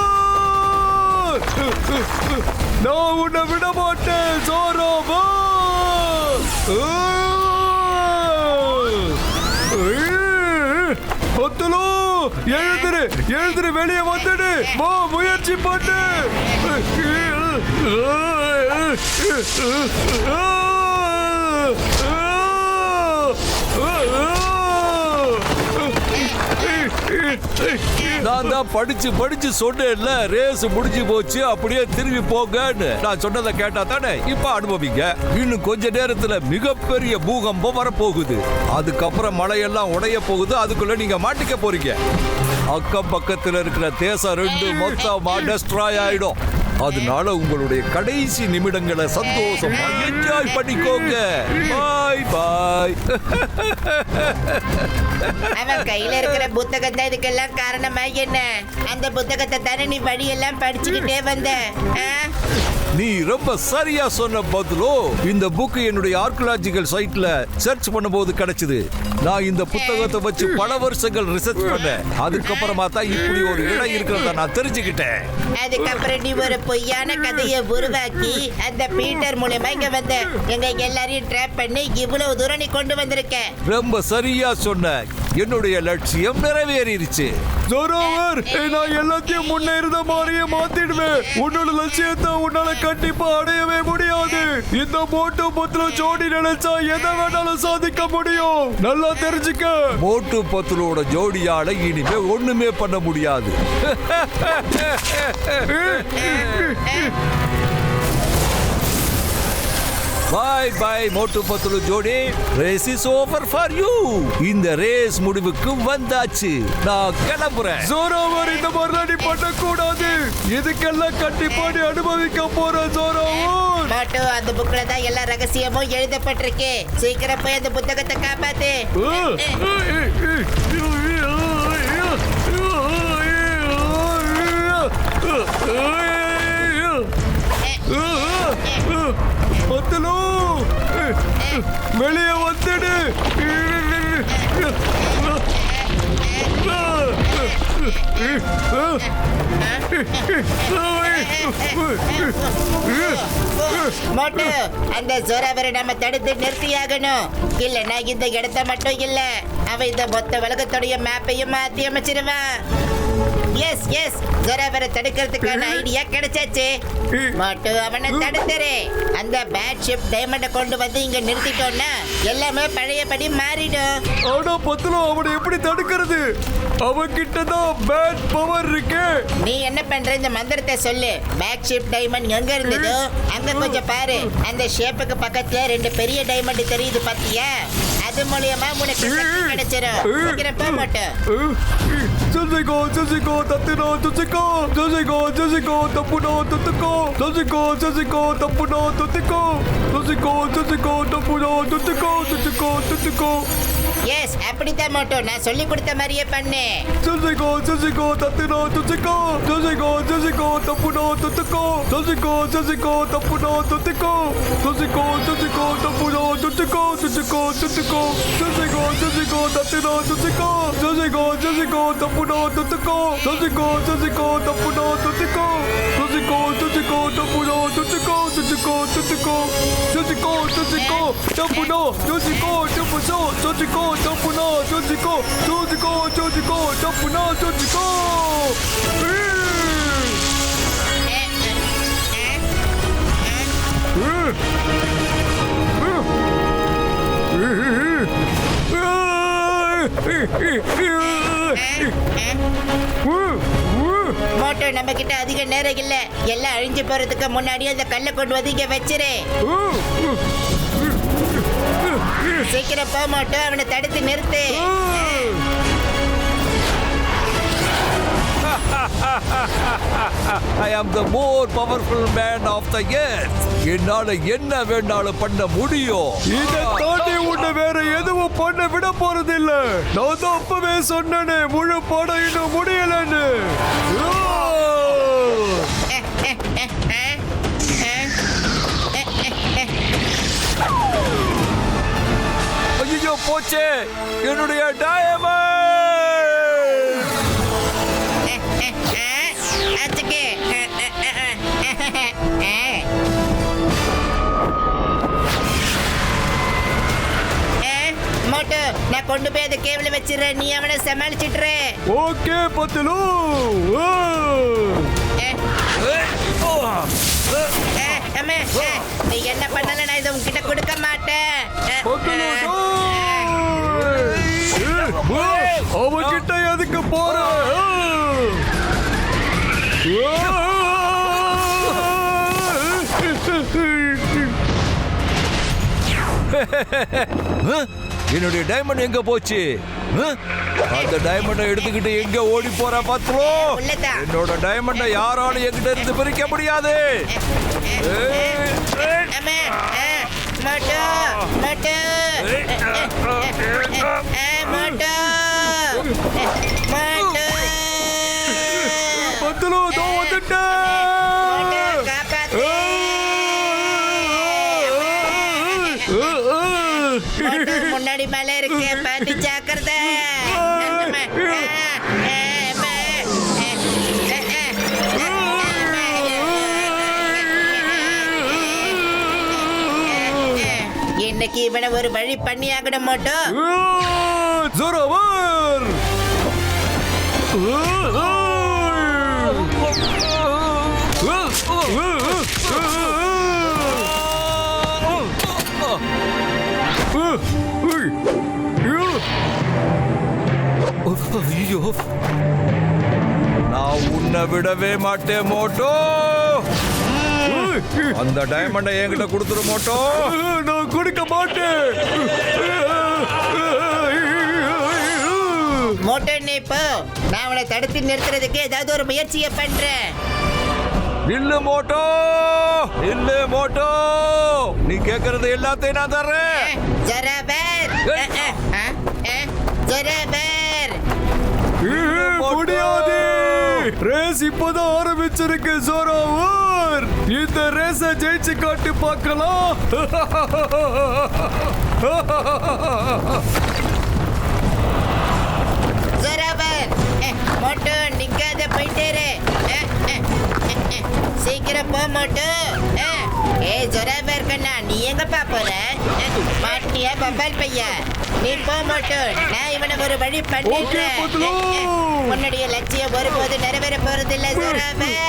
[SPEAKER 1] நான் உன்னை விட மாட்டேன். சோராவா, பத்துலு எழுதுரு, எழுதுரு, வெளியே வந்துடு. வா, முயற்சி பண்ணு. நான் தான் படிச்சு படிச்சு சொன்னேன்ல, ரேஸ் முடிஞ்சு போச்சு, அப்படியே திரும்பி போங்கன்னு. நான் சொன்னதை கேட்டா தானே இப்ப அனுபவிங்க. இன்னும் கொஞ்ச நேரத்துல மிகப்பெரிய பூகம்பம் வரப்போகுது. அதுக்கப்புறம் மழையெல்லாம் உடைய போகுது. அதுக்குள்ள நீங்க மாட்டிக்க போறீங்க. அக்கம் பக்கத்துல இருக்கிற தேசம் ரெண்டு மொத்தமா டெஸ்ட்ராய் ஆயிடும். அதனால உங்களுடைய கடைசி நிமிடங்களை சந்தோஷமா என்ஜாய் பண்ணிக்கோங்க. பாய் பாய்.
[SPEAKER 6] அவன் கையில இருக்கிற புத்தகம் தான் இதுக்கெல்லாம் காரணமா என்ன? அந்த புத்தகத்தை தானே நீ வழியெல்லாம் படிச்சுக்கிட்டே வந்த.
[SPEAKER 3] நீ ரொம்ப சரியா சொன்ன பதிலோ. இந்த புக் என்னுடைய ஆர்கியாலஜிக்கல் சைட்ல சர்ச் பண்ணும்போது கிடைச்சது. நான் இந்த புத்தகத்தை வச்சு பல வருஷங்கள் ரிசர்ச் பண்ணேன். அதுக்கப்புறமா தான் இப்படி ஒரு இடம் இருக்கிறத நான் தெரிஞ்சுக்கிட்டேன்.
[SPEAKER 6] அதுக்கப்புறம் நீ ஒரு பொய்யான கதையை உருவாக்கி அந்த பீட்டர் மூலமா இங்க வந்த எங்க எல்லாரையும் ட்ராப் பண்ணி இவ்வளவு தூரம் நீ கொண்டு வந்திருக்க.
[SPEAKER 3] ரொம்ப சரியா சொன்ன. என்னுடைய லட்சியம் நிறைவேறிடுச்சு.
[SPEAKER 1] ஜோராவர், நான் எல்லாத்தையும் முன்ன இருந்த மாதிரியே மாத்திடுவேன். உன்னோட லட்சியத்தை உன்னால கண்டிப்பா அடையவே முடியாது. இந்த மோட்டு பத்லு ஜோடி நினைச்சா எதை வேணாலும் சாதிக்க முடியும். நல்லா தெரிஞ்சுக்க.
[SPEAKER 3] மோட்டு பத்லோட ஜோடியால இனிமே ஒண்ணுமே பண்ண முடியாது. பை பை மோட்டு பத்துலு ஜோடி. Race is over for you. இந்த ரேஸ் முடிவுக்கு வந்தாச்சு. நான் கிளம்புறேன்.
[SPEAKER 1] ஜோராவர், இந்த மாதிரிலாம் நீ பண்ணக்கூடாது. இதுக்கெல்லாம் கண்டிப்பா நீ அனுபவிக்க போற ஜோராவர்.
[SPEAKER 6] மோட்டு, அந்த புக்ல தான் எல்லா ரகசியமும் எழுதப்பட்டிருக்கு. சீக்கிரம் போய் அந்த புத்தகத்தை காப்பாத்து.
[SPEAKER 1] பத்துலு, வெளியே வந்துடு.
[SPEAKER 6] மோட்டு, அந்த ஜோராவரை நம்ம தடுத்து நிறுத்தியாகணும். இல்லைன்னா இந்த இடத்த மட்டும் இல்ல, அவன் இந்த மொத்த உலகத்துடைய மேப்பையும் மாத்தி அமைச்சிருவான். எஸ் எஸ், ஜோராவரை தடுக்கிறதுக்கான ஐடியா கிடைச்சாச்சு. மோட்டு, அவனை தடுத்துரு. அந்த பேட் ஷிப் டைமண்டை கொண்டு வந்து இங்க நிறுத்திட்டோம்னா எல்லாமே பழையபடி மாறிடும்.
[SPEAKER 1] ஆனா பத்துலு, அவனை எப்படி தடுக்கிறது? அவன்கிட்ட தான் பேட் பவர் இருக்கு.
[SPEAKER 6] நீ என்ன பண்ற? இந்த மந்திரத்தை சொல்லு. பேக் ஷிப் டைமண்ட் எங்க இருந்ததோ அங்க கொஞ்சம் பாரு. அந்த ஷேப்புக்கு பக்கத்துல 2 பெரிய டைமண்ட் தெரியுது பாத்தியா? அது மூலியமா உனக்கு சக்தி கிடைச்சிரும். சீக்கிரம் போ மோட்டு.
[SPEAKER 1] ஜெசிகோ ஜெசிகோ தத்தினோ துசிகோ. ஜெசிகோ ஜெசிகோ தப்புனோ துத்துக்கோ. ஜெசிகோ ஜெசிகோ தப்புனோ துத்துக்கோ. ஜெசிகோ ஜெசிகோ தப்புனோ துத்துக்கோ. துத்துக்கோ துத்துக்கோ.
[SPEAKER 6] எஸ், அப்படித்தான் மோட்டு. நான் சொல்லி கொடுத்த மாதிரியே பண்ணு.
[SPEAKER 1] ஜெசிகோ ஜெசிகோ தத்தினோ துசிகோ. ஜெசிகோ ஜெசிகோ தப்புனோ துத்துக்கோ. ஜெசிகோ ஜெசிகோ தப்புனோ துத்துக்கோ. ஜெசிகோ ஜெசிகோ தப்புனோ துத்துக்கோ. துத்துக்கோ துத்துக்கோ. ஜெசிகோ ஜெசிகோ தத்தினோ துசிகோ. ஜெசிகோ ஜெசிகோ தப்புனோ துத்துக்கோ. ஜெசிகோ ஜெசிகோ தப்புனோ துத்துக்கோ. ஜெசிகோ ஜெசிகோ தப்புனோ துத்துக்கோ. துத்துக்கோ துத்துக்கோ. ஜெசிகோ ஜெசிகோ தப்புனோ. ஜெசிகோ தப்புனோ. ஜெசிகோ தப்புனோ. ஜெசிகோ ஜெசிகோ ஜெசிகோ தப்புனோ. ஜெசிகோ.
[SPEAKER 6] மோட்டு, நம்ம கிட்ட அதிக நேரம் இல்ல. எல்லாம் அழிஞ்சு போறதுக்கு முன்னாடி அந்த கல்லை கொண்டு வந்து இங்க வச்சிரு. சீக்கிரம் போ மோட்டு, அவனை தடுத்து நிறுத்து.
[SPEAKER 3] I am the more powerful man of the earth. என்னால என்ன வேணாலும் பண்ண முடியும்.
[SPEAKER 1] இதை தாண்டி உன்னை வேற எதுவும் பண்ண விட போறது இல்ல. நான் தான் அப்பவே சொன்னேனே, முழு படம் இன்னும் முடியலன்னு.
[SPEAKER 3] ஐயோ, போச்சே என்னுடைய டயமண்ட்.
[SPEAKER 6] மோட்டு, நான் கொண்டு போய் அந்த கேபிள வச்சிடுறேன். நீ அவனை சமாளிச்சிடுற.
[SPEAKER 1] ஓகே பத்துலு.
[SPEAKER 6] நீ என்ன பண்ணல, நான் இதை உன்கிட்ட கொடுக்க மாட்டேன்.
[SPEAKER 1] அவகிட்ட எதுக்கு போற?
[SPEAKER 3] என்னுடைய டைமண்ட் எங்க போச்சு? அந்த டைமண்டை எடுத்துக்கிட்டு எங்க ஓடி போற பாத்துலோ? என்னோட டைமண்டை யாராலும் என்கிட்ட இருந்து பிரிக்க முடியாது.
[SPEAKER 1] பத்துலு, தோ வந்துட்டேன்.
[SPEAKER 6] முன்னாடி மேல இருக்கு, பாத்து ஜாக்கிரதை. இன்னைக்கு இவனை ஒரு வழி பண்ணி ஆகணும் மட்டும்.
[SPEAKER 1] ஜோராவர்.
[SPEAKER 3] ஐயோ, நான் உன்னை விடவே மாட்டேன் மோட்டோ. அந்த டைமண்டை என்கிட்ட கொடுத்துட மாட்டோம்.
[SPEAKER 1] நான் கொடுக்க மாட்டேன்.
[SPEAKER 6] மோட்டோ நீ போ, நான் அவனை தடுத்து நிறுத்துறதுக்கு ஏதாவது ஒரு முயற்சியை பண்றேன்.
[SPEAKER 3] இல்ல மோட்டோ, இல்ல மோட்டோ, நீ கேக்குறது எல்லாத்தையும் நான் தர்றேன்.
[SPEAKER 6] ஜராபர், ஜராபர்.
[SPEAKER 1] முடியாது. ரேஸ் இப்பதான் ஆரம்பிச்சிருக்கு ஜோராவர். இந்த ரேஸ ஜெயிச்சு காட்டி பார்க்கலாம்.
[SPEAKER 6] ஜராபர், மோட்டோ நிக்காத போயிட்டேரு. சீக்கிரம் போ மோட்டோ. ஜராபர் கண்ணா, நீ எங்கப்பா போற? மாட்டியா பப்பால் பையா? நீ போ மோட்டோ, நான் இவனுக்கு ஒரு வழி பண்ணிட்டேன். உன்னுடைய லட்சியம் ஒருபோது நிறைவேற போறது இல்ல ஜராபர்.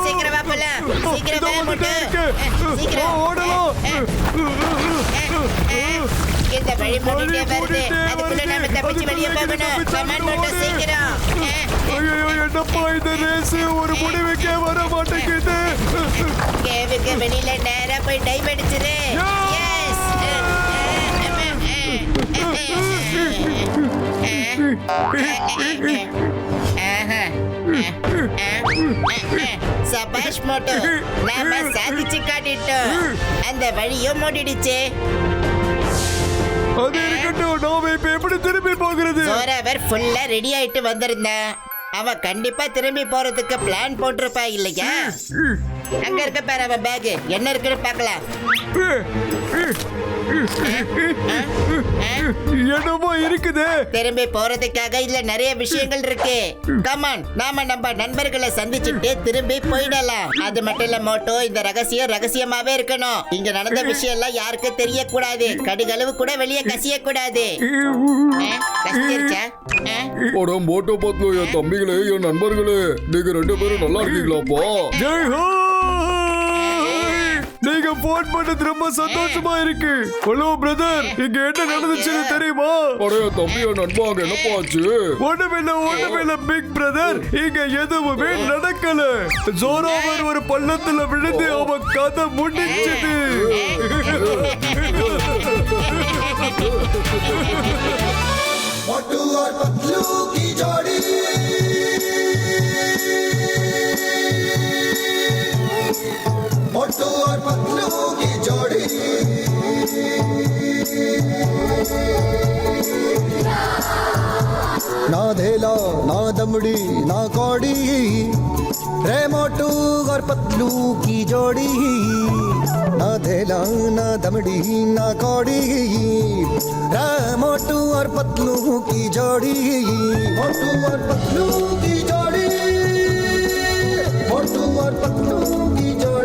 [SPEAKER 6] சீக்கிரம் வா போலாம். சீக்கிரம் வா மோட்டோ. சீக்கிரம்
[SPEAKER 1] ஓடலாம்.
[SPEAKER 6] இந்த வழி மூடிட்டே வருது. அதுக்குள்ள நாம தப்பிச்சு வெளியே போகணும். கமான் மோட்டோ, சீக்கிரம்.
[SPEAKER 1] ஐயோ, என்னப்பா இந்த ரேஸ் ஒரு முடிவுக்கே வர மாட்டேங்குது.
[SPEAKER 6] கேவுக்கு வெளியில நேரா போய் டைவ் அடிச்சிரு. எஸ். சபாஷ் மோட்டோ, நாம சாதிச்சு காட்டிட்டோம். அந்த வழியும் மூடிடுச்சு.
[SPEAKER 1] அது இருக்கட்டும், நாம இப்ப எப்படி திரும்பி போகிறது?
[SPEAKER 6] ஜோராவர் ஃபுல்லா ரெடி ஆயிட்டு வந்திருந்தான். அவன் கண்டிப்பா திரும்பி போறதுக்கு பிளான் போட்டிருப்பா இல்லையா? அங்க இருக்க பாரு அவன் பேக். என்ன இருக்குன்னு பார்க்கலாம்.
[SPEAKER 1] என்னமோ இருக்குது.
[SPEAKER 6] திரும்பி போறதுக்காக இதுல நிறைய விஷயங்கள் இருக்கு. கமான், நாம நம்ம நண்பர்களை சந்திச்சுட்டு திரும்பி போயிடலாம். அது மட்டும் இல்ல மோட்டோ, இந்த ரகசியம் ரகசியமாவே இருக்கணும். இங்க நடந்த விஷயம் எல்லாம் யாருக்கும் தெரியக்கூடாது. கடுகளவு கூட வெளியே கசிய கூடாது. கசிச்சிருச்சா?
[SPEAKER 10] மோட்டோ பத்லு, என் தம்பிகளே, என் நண்பர்களே, நீங்க 2 பேரும் நல்லா இருக்கீங்களாப்பா?
[SPEAKER 1] ஜெய் ஹோ. நீங்க போன் பண்ணது ரொம்ப சந்தோஷமா இருக்கு. ஹலோ பிரதர், இங்க என்ன நடந்துச்சுன்னு தெரியுமா?
[SPEAKER 10] அடைய தம்பி, என் நண்பாங்க, என்னப்பா ஆச்சு?
[SPEAKER 1] ஒண்ணுமில்ல பிக் பிரதர், இங்க எதுவுமே நடக்கல. ஜோராவர் ஒரு பள்ளத்துல விழுந்து அவன் கதை முடிச்சது.
[SPEAKER 13] मोटू और पतलू की जोड़ी, मोटू और पतलू की जोड़ी, ना धेला ना दमड़ी ना कौड़ी, रे मोटू और पतलू की जोड़ी, ना धेला ना दमड़ी ना कौड़ी, रे मोटू और पतलू की जोड़ी, मोटू और पतलू की जोड़ी, मोटू और पतलू की जोड़ी।